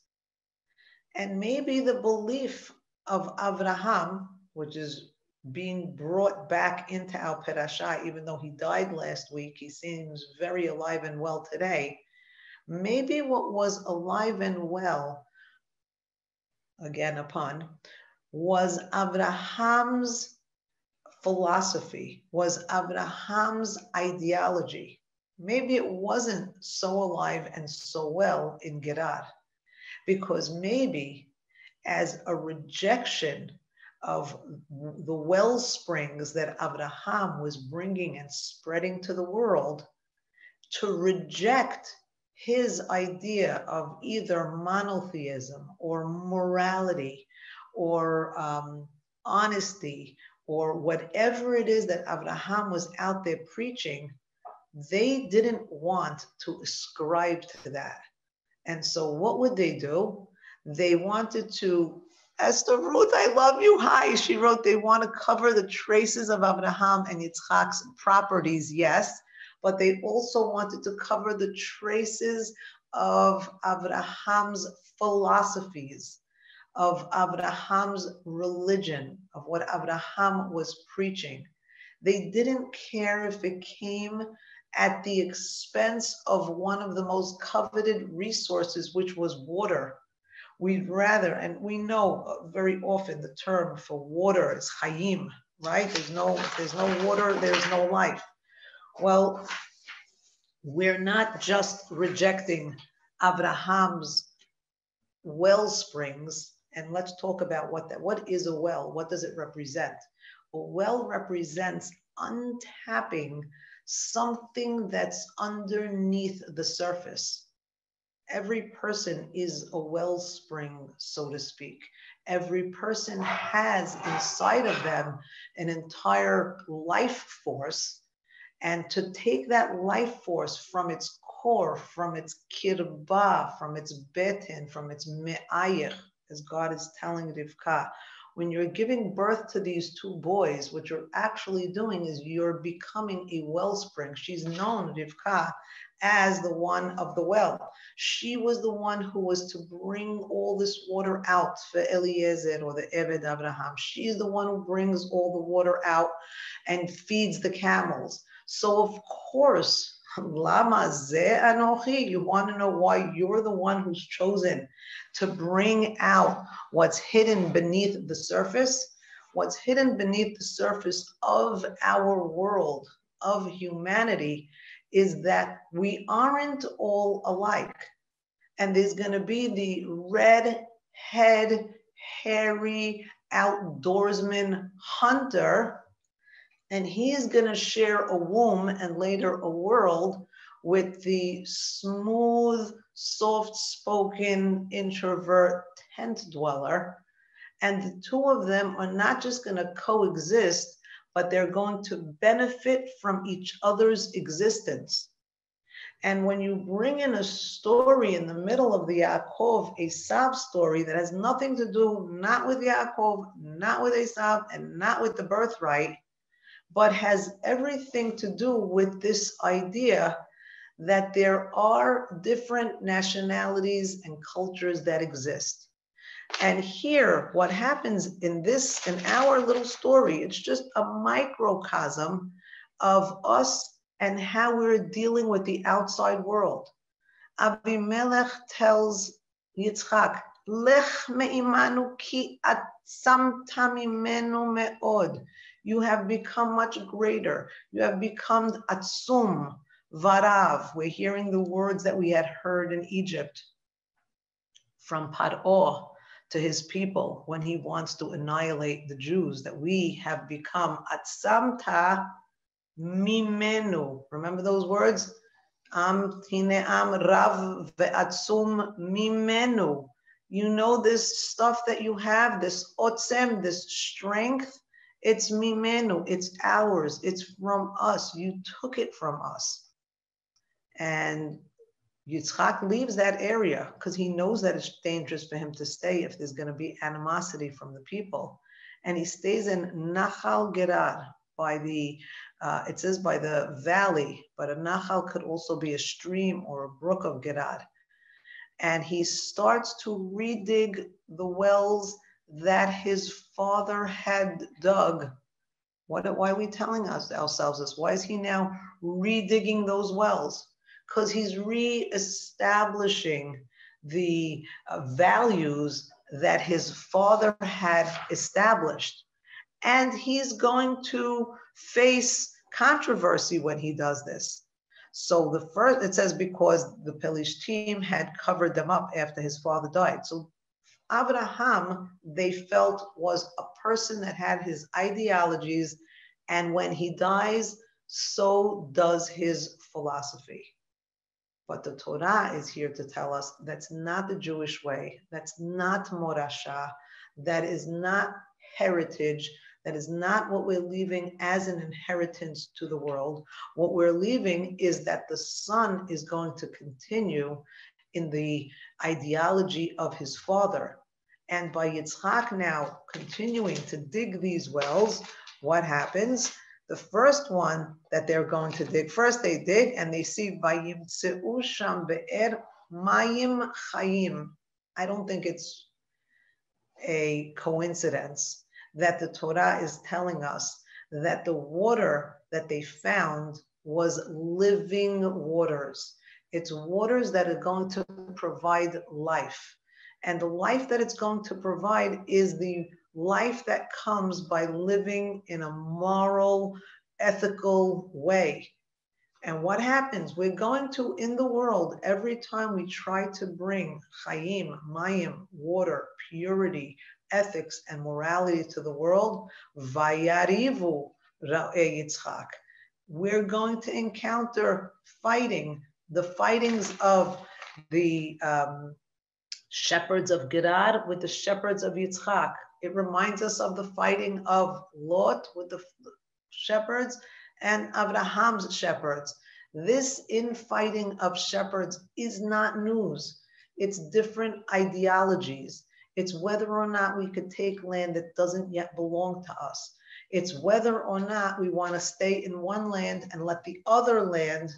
And maybe the belief of Avraham, which is being brought back into our Parasha, even though he died last week, he seems very alive and well today. Maybe what was alive and well, again a pun, was Avraham's philosophy, was Avraham's ideology. Maybe it wasn't so alive and so well in Gerar, because maybe as a rejection of the well springs that Abraham was bringing and spreading to the world, to reject his idea of either monotheism or morality or honesty or whatever it is that Abraham was out there preaching, they didn't want to ascribe to that. And so what would they do? They wanted to, Esther Ruth, I love you, hi. She wrote, they want to cover the traces of Abraham and Yitzchak's properties, yes, but they also wanted to cover the traces of Abraham's philosophies, of Abraham's religion, of what Abraham was preaching. They didn't care if it came at the expense of one of the most coveted resources, which was water. We'd rather, and we know very often the term for water is chayim, right? There's no water, there's no life. Well, we're not just rejecting Abraham's well springs, and let's talk about what is a well? What does it represent? A well represents untapping something that's underneath the surface. Every person is a wellspring, so to speak. Every person has inside of them an entire life force. And to take that life force from its core, from its kirbah, from its betin, from its me'ayich, as God is telling Rivka, When you're giving birth to these two boys, what you're actually doing is you're becoming a wellspring. She's known, Rivka, as the one of the well. She was the one who was to bring all this water out for Eliezer, or the Eved Abraham. She's the one who brings all the water out and feeds the camels. So of course, Lama ze anochi, you want to know why you're the one who's chosen to bring out what's hidden beneath the surface? What's hidden beneath the surface of our world, of humanity, is that we aren't all alike. And there's going to be the red-head, hairy, outdoorsman hunter, and he is going to share a womb and later a world with the smooth, soft-spoken, introvert tent dweller. And the two of them are not just going to coexist, but they're going to benefit from each other's existence. And when you bring in a story in the middle of the Yaakov Esav story that has nothing to do, not with Yaakov, not with Esav, and not with the birthright, but has everything to do with this idea that there are different nationalities and cultures that exist. And here, what happens in our little story, it's just a microcosm of us and how we're dealing with the outside world. Abimelech tells Yitzchak, Lech me'imanu ki atzamta mimenu me'od. You have become much greater. You have become atzum, varav. We're hearing the words that we had heard in Egypt from Paro to his people when he wants to annihilate the Jews, that we have become atzamta mimenu. Remember those words? Hine am rav ve'atzum mimenu. You know this stuff that you have, this otzem, this strength, it's mimenu, it's ours, it's from us. You took it from us. And Yitzchak leaves that area because he knows that it's dangerous for him to stay if there's going to be animosity from the people. And he stays in Nachal Gerar, by the, it says by the valley, but a Nachal could also be a stream or a brook of Gerar. And he starts to redig the wells that his father had dug. Why are we telling ourselves this? Why is he now redigging those wells? Because he's re-establishing the values that his father had established. And he's going to face controversy when he does this. So the first, it says, because the Pelishtim had covered them up after his father died. So Abraham, they felt, was a person that had his ideologies, and when he dies, so does his philosophy. But the Torah is here to tell us that's not the Jewish way, that's not morasha, that is not heritage, that is not what we're leaving as an inheritance to the world. What we're leaving is that the son is going to continue in the ideology of his father. And by Yitzhak now continuing to dig these wells, what happens? The first one that they're going to dig, first they dig and they see Vayimtzeu sham be'er mayim chayim. I don't think it's a coincidence that the Torah is telling us that the water that they found was living waters. It's waters that are going to provide life. And the life that it's going to provide is the life that comes by living in a moral, ethical way. And what happens? We're going to, in the world, every time we try to bring chayim, mayim, water, purity, ethics, and morality to the world, vayarivu ra'ei Yitzchak, we're going to encounter fighting, the fightings of the shepherds of Gerar with the shepherds of Yitzchak. It reminds us of the fighting of Lot with the shepherds and Abraham's shepherds. This infighting of shepherds is not news. It's different ideologies. It's whether or not we could take land that doesn't yet belong to us. It's whether or not we want to stay in one land and let the other land,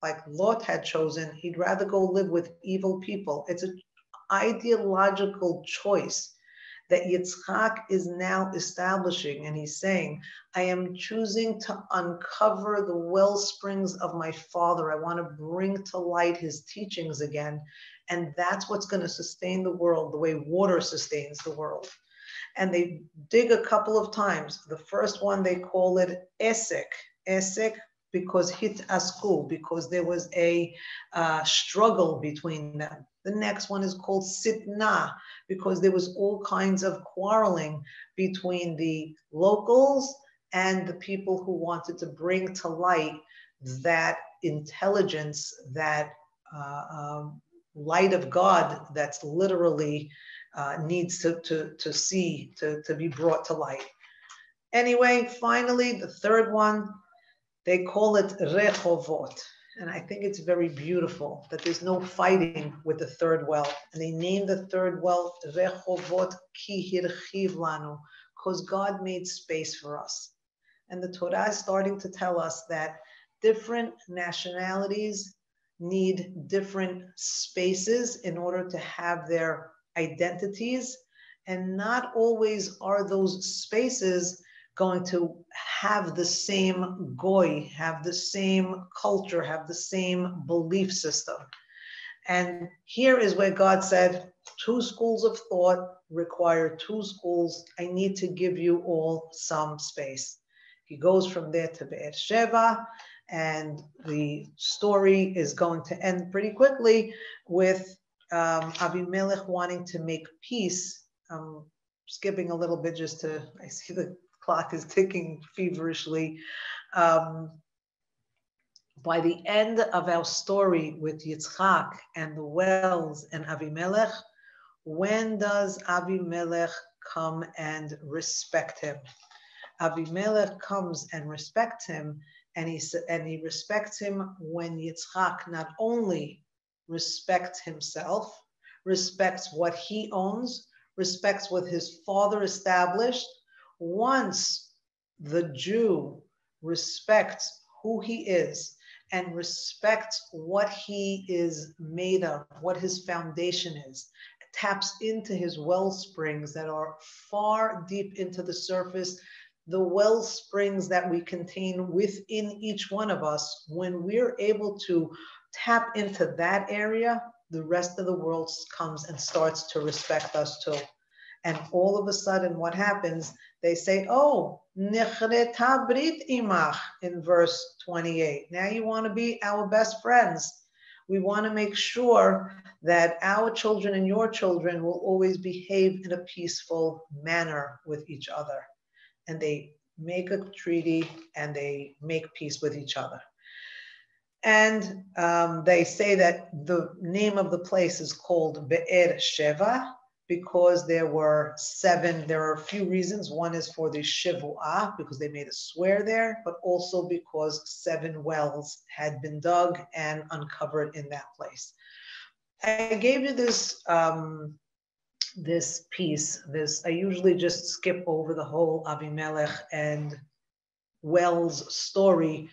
like Lot had chosen, he'd rather go live with evil people. It's an ideological choice that Yitzhak is now establishing. And he's saying, I am choosing to uncover the well springs of my father. I want to bring to light his teachings again. And that's what's going to sustain the world the way water sustains the world. And they dig a couple of times. The first one, they call it Esek. Esek, because hit asku, because there was a struggle between them. The next one is called sitna, because there was all kinds of quarreling between the locals and the people who wanted to bring to light that intelligence, that light of God that's literally needs to be brought to light. Anyway, finally, the third one, they call it Rehovot. And I think it's very beautiful that there's no fighting with the third well. And they named the third well Rehovot Ki Hirchiv Lanu, because God made space for us. And the Torah is starting to tell us that different nationalities need different spaces in order to have their identities. And not always are those spaces going to have the same goy, have the same culture, have the same belief system. And here is where God said, 2 schools of thought require 2 schools. I need to give you all some space. He goes from there to Beersheba, and the story is going to end pretty quickly with Avimelech wanting to make peace. Skipping a little bit just to, I see the clock is ticking feverishly. By the end of our story with Yitzhak and the wells and Avimelech, when does Avimelech come and respect him? Avimelech comes and respects him, and he respects him when Yitzhak not only respects himself, respects what he owns, respects what his father established. Once the Jew respects who he is and respects what he is made of, what his foundation is, taps into his well springs that are far deep into the surface, the well springs that we contain within each one of us, when we're able to tap into that area, the rest of the world comes and starts to respect us too. And all of a sudden, what happens? They say, oh, nichreta brit imach in verse 28. Now you want to be our best friends. We want to make sure that our children and your children will always behave in a peaceful manner with each other. And they make a treaty and they make peace with each other. And they say that the name of the place is called Be'er Sheva, because there are a few reasons. One is for the Shivu'ah, because they made a swear there, but also because 7 wells had been dug and uncovered in that place. I gave you this piece. I usually just skip over the whole Avimelech and wells story,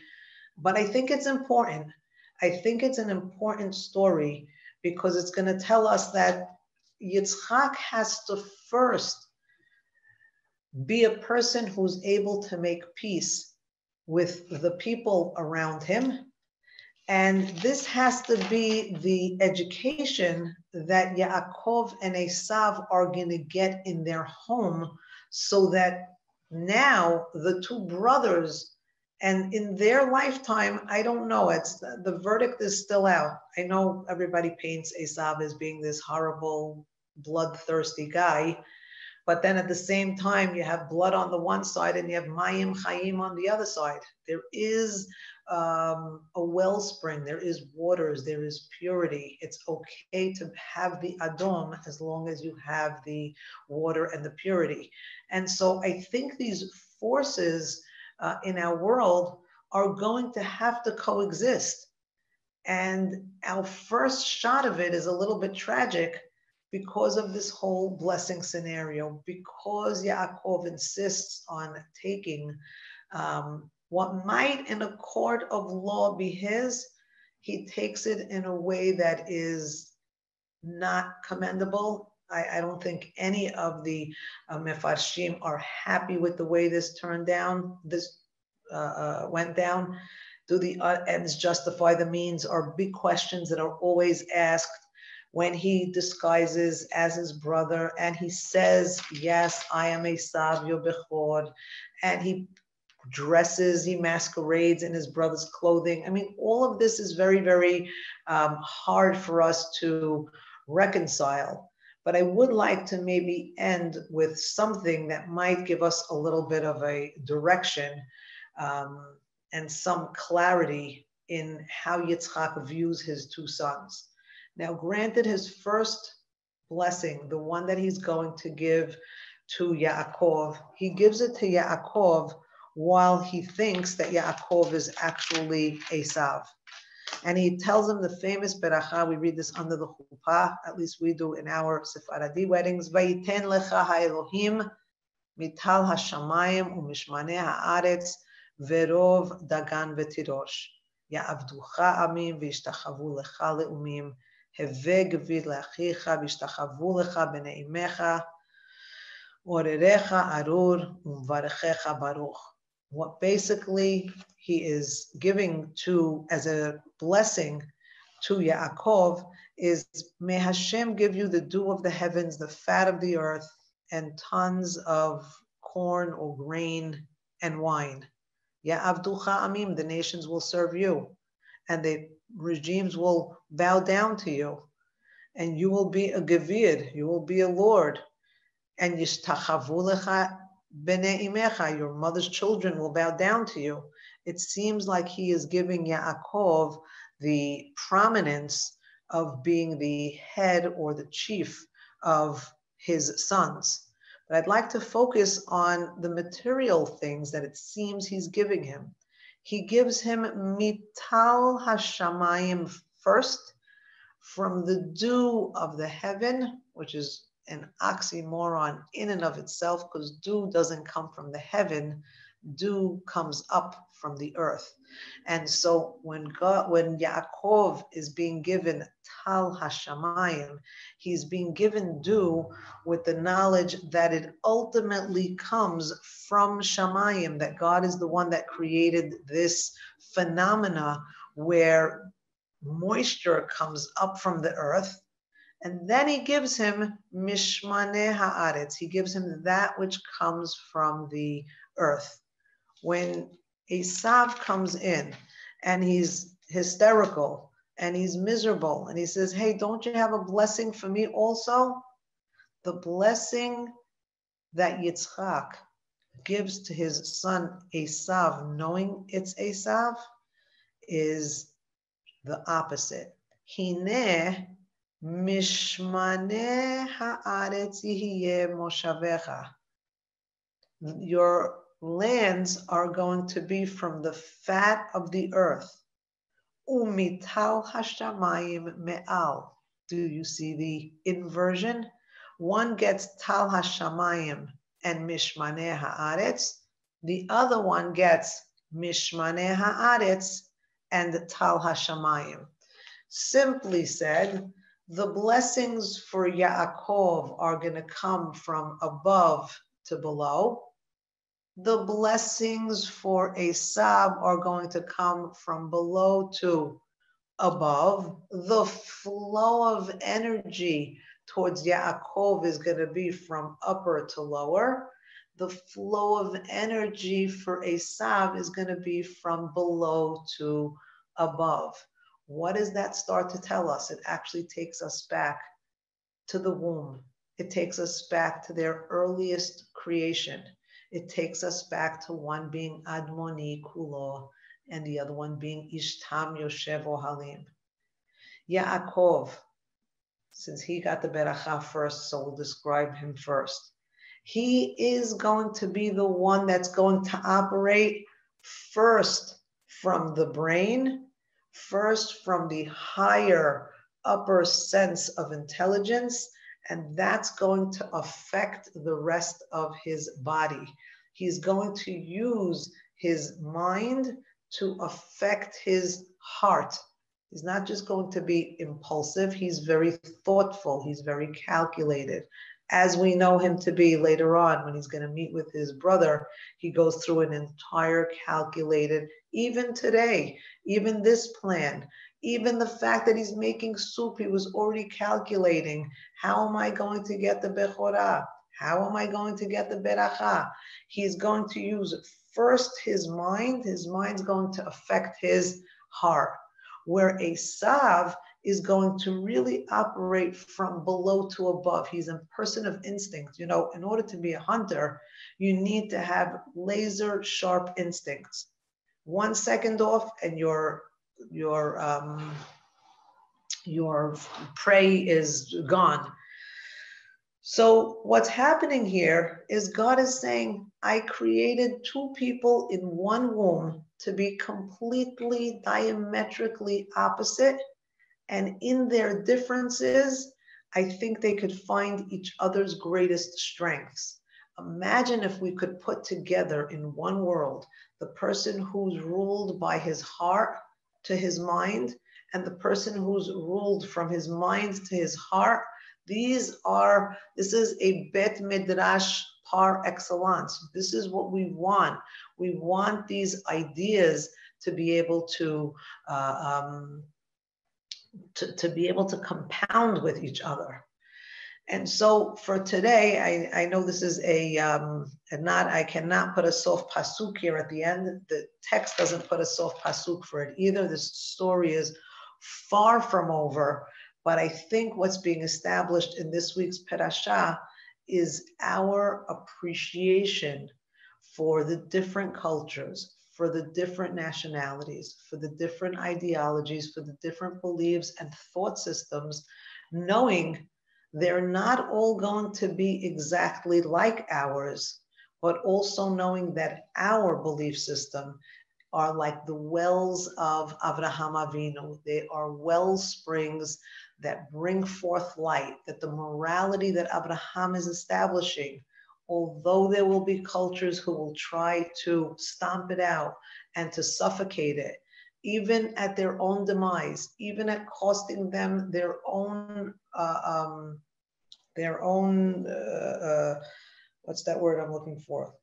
but I think it's important. I think it's an important story because it's going to tell us that Yitzhak has to first be a person who's able to make peace with the people around him. And this has to be the education that Yaakov and Esav are going to get in their home, so that now the 2 brothers, and in their lifetime, I don't know, the verdict is still out. I know everybody paints Esav as being this horrible, bloodthirsty guy, but then at the same time, you have blood on the one side and you have Mayim Chaim on the other side. There is a wellspring, there is waters, there is purity. It's okay to have the Adom as long as you have the water and the purity. And so I think these forces in our world are going to have to coexist. And our first shot of it is a little bit tragic, because of this whole blessing scenario, because Yaakov insists on taking what might in a court of law be his, he takes it in a way that is not commendable. I don't think any of the mefarshim are happy with the way this turned down. This went down. Do the ends justify the means? Are big questions that are always asked when he disguises as his brother and he says, yes, I am Esav, your Bechor, and he dresses, he masquerades in his brother's clothing. I mean, all of this is very, very hard for us to reconcile. But I would like to maybe end with something that might give us a little bit of a direction and some clarity in how Yitzhak views his two sons. Now, granted, his first blessing, the one that he's going to give to Yaakov, he gives it to Yaakov while he thinks that Yaakov is actually Esav. And he tells him the famous beracha, we read this under the chuppah, at least we do in our Sephardi weddings, Vayiten lecha ha'elohim mital hashamayim u'mishmanei ha'aretz verov dagan v'tirosh. Ya'avducha amim v'yishtachavu lecha le'umim heve gevir le'achicha v'yishtachavu lecha b'nei imecha orerecha arur u'mvarechecha baruch. What basically he is giving to as a blessing to Yaakov is, may Hashem give you the dew of the heavens, the fat of the earth, and tons of corn or grain and wine. Ya'avducha amim, the nations will serve you, and the regimes will bow down to you, and you will be a gevir, you will be a lord, and yishtachavu lecha b'nei imecha, your mother's children will bow down to you. It seems like he is giving Yaakov the prominence of being the head or the chief of his sons. But I'd like to focus on the material things that it seems he's giving him. He gives him mital hashamayim first, from the dew of the heaven, which is an oxymoron in and of itself, because dew doesn't come from the heaven, dew comes up from the earth. And so when Yaakov is being given tal hashamayim, he's being given dew with the knowledge that it ultimately comes from shamayim, that God is the one that created this phenomena where moisture comes up from the earth. And then he gives him mishmaneh haaretz. He gives him that which comes from the earth. When Esav comes in and he's hysterical and he's miserable and he says, hey, don't you have a blessing for me also? The blessing that Yitzhak gives to his son Esav, knowing it's Esav, is the opposite. Hineh mishmaneh haaretz yihye moshavecha. Your lands are going to be from the fat of the earth. Umital hashamayim me'al. Do you see the inversion? One gets tal hashamayim and mishmaneh haaretz. The other one gets mishmaneh haaretz and tal hashamayim. Simply said, the blessings for Yaakov are going to come from above to below. The blessings for Esav are going to come from below to above. The flow of energy towards Yaakov is going to be from upper to lower. The flow of energy for Esav is going to be from below to above. What does that start to tell us? It actually takes us back to the womb. It takes us back to their earliest creation. It takes us back to one being Admoni Kulo and the other one being Ishtam Yoshev Ohalim. Yaakov, since he got the beracha first, so we'll describe him first. He is going to be the one that's going to operate first from the brain, first from the higher upper sense of intelligence, And that's going to affect the rest of his body. He's going to use his mind to affect his heart. He's not just going to be impulsive. He's very thoughtful. He's very calculated. As we know him to be later on, when he's going to meet with his brother, he goes through an entire calculated, even today, even this plan, even the fact that he's making soup, he was already calculating, how am I going to get the bechorah? How am I going to get the beracha? He's going to use first his mind. His mind's going to affect his heart. Where Esav is going to really operate from below to above. He's a person of instinct. You know, in order to be a hunter, you need to have laser sharp instincts. 1 second off and your prey is gone. So what's happening here is God is saying, I created two people in one womb to be completely diametrically opposite. And in their differences, I think they could find each other's greatest strengths. Imagine if we could put together in one world the person who's ruled by his heart to his mind and the person who's ruled from his mind to his heart. This is a Bet Midrash par excellence. This is what we want. We want these ideas to be able to be able to compound with each other. And so for today, I know this is I cannot put a soft pasuk here at the end. The text doesn't put a soft pasuk for it either. This story is far from over, but I think what's being established in this week's Parasha is our appreciation for the different cultures, for the different nationalities, for the different ideologies, for the different beliefs and thought systems, knowing they're not all going to be exactly like ours, but also knowing that our belief system are like the wells of Avraham Avinu. They are well springs that bring forth light, that the morality that Abraham is establishing, although there will be cultures who will try to stomp it out and to suffocate it, even at their own demise, even at costing them their own what's that word I'm looking for?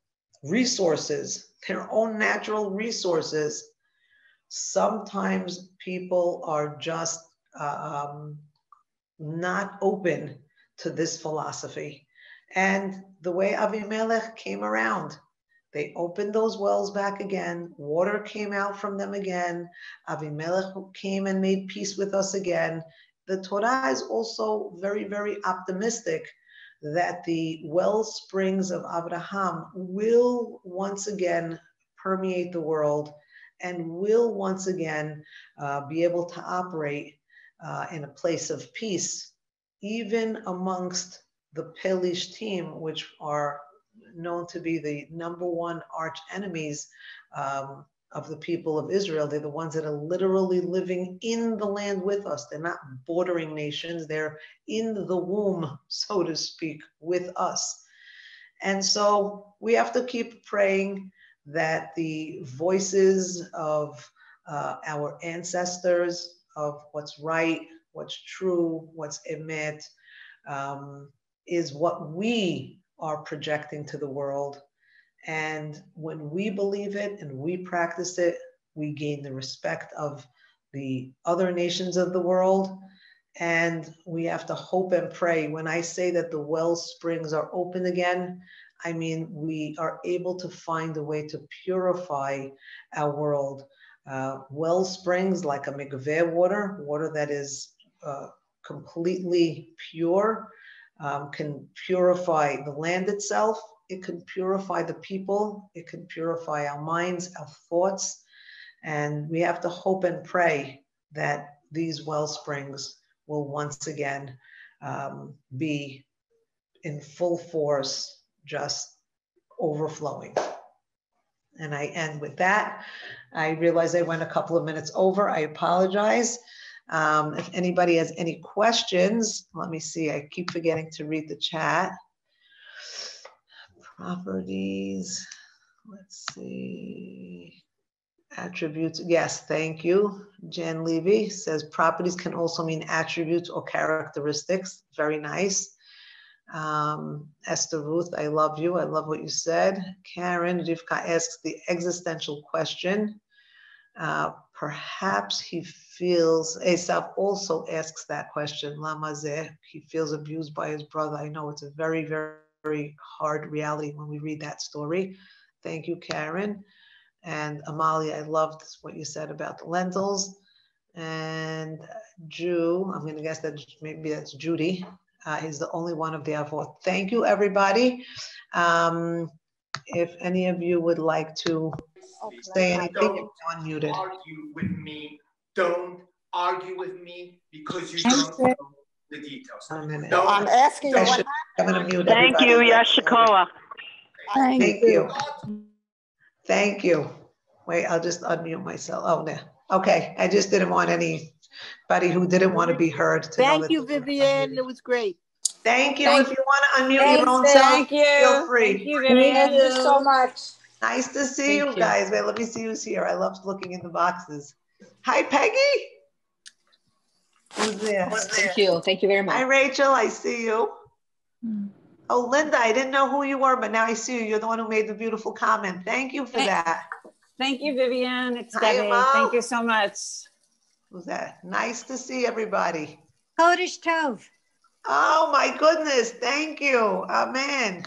Resources, their own natural resources. Sometimes people are just not open to this philosophy. And the way Avimelech came around, they opened those wells back again. Water came out from them again. Avimelech came and made peace with us again. The Torah is also very, very optimistic that the well springs of Abraham will once again permeate the world and will once again be able to operate in a place of peace, even amongst the Pelish team, which are known to be the #1 arch enemies of the people of Israel. They're the ones that are literally living in the land with us. They're not bordering nations. They're in the womb, so to speak, with us. And so we have to keep praying that the voices of our ancestors, of what's right, what's true, what's emet, is what we are projecting to the world. And when we believe it and we practice it, we gain the respect of the other nations of the world. And we have to hope and pray. When I say that the well springs are open again, I mean, we are able to find a way to purify our world. Well springs like a mikveh water that is completely pure, can purify the land itself. It can purify the people. It can purify our minds, our thoughts. And we have to hope and pray that these well springs will once again be in full force, just overflowing. And I end with that. I realize I went a couple of minutes over. I apologize. If anybody has any questions, let me see. I keep forgetting to read the chat. Properties. Let's see. Attributes. Yes, thank you. Jen Levy says properties can also mean attributes or characteristics. Very nice. Esther Ruth, I love you. I love what you said. Karen Rivka asks the existential question. Perhaps he feels, Esav also asks that question, Lama zeh, he feels abused by his brother. I know it's a very, very, very hard reality when we read that story. Thank you, Karen. And Amalia, I loved what you said about the lentils. And Jew, I'm going to guess that maybe that's Judy, is the only one of the avot. Thank you, everybody. If any of you would like to say anything, you're unmuted. Argue with me. Don't argue with me because you don't know the details. I'm asking you what happened. Thank you, Yashikoa. Thank you. Thank you. Wait, I'll just unmute myself. Oh, no. Okay, I just didn't want anybody who didn't want to be heard to know that. Thank you, Vivien. It was great. Thank you. If you want to unmute your own self, feel free. Thank you, Vivien. Thank you so much. Nice to see you guys. Wait, let me see who's here. I love looking in the boxes. Hi, Peggy. Who's there? Thank you. Thank you very much. Hi, Rachel. I see you. Oh, Linda, I didn't know who you were, but now I see you. You're the one who made the beautiful comment. Thank you for that. Thank you, Vivien. It's Hi, Debbie. Amal. Thank you so much. Who's that? Nice to see everybody. Kodesh Tov. Oh my goodness. Thank you. Amen.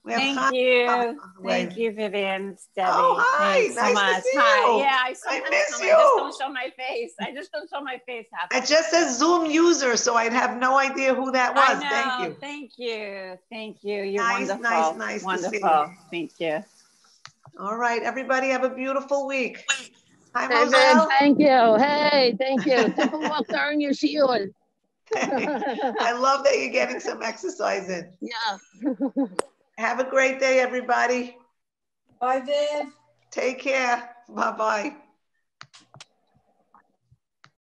Thank you. Thank you, Vivien. It's Debbie. Oh, hi. Thanks Nice so much. to see Hi. you. Yeah, I miss you. I just don't show my face. I just don't show my face. It just says Zoom user, so I'd have no idea who that was. Thank you. Thank you. Thank you. You're nice, wonderful. Nice wonderful. To see you. Thank you. All right, everybody have a beautiful week. Hi, Hey, Moselle. thank you. Hey, thank you. Take a walk during your shiur. I love that you're getting some exercise in. Yeah. Have a great day, everybody. Bye, Viv. Take care. Bye-bye.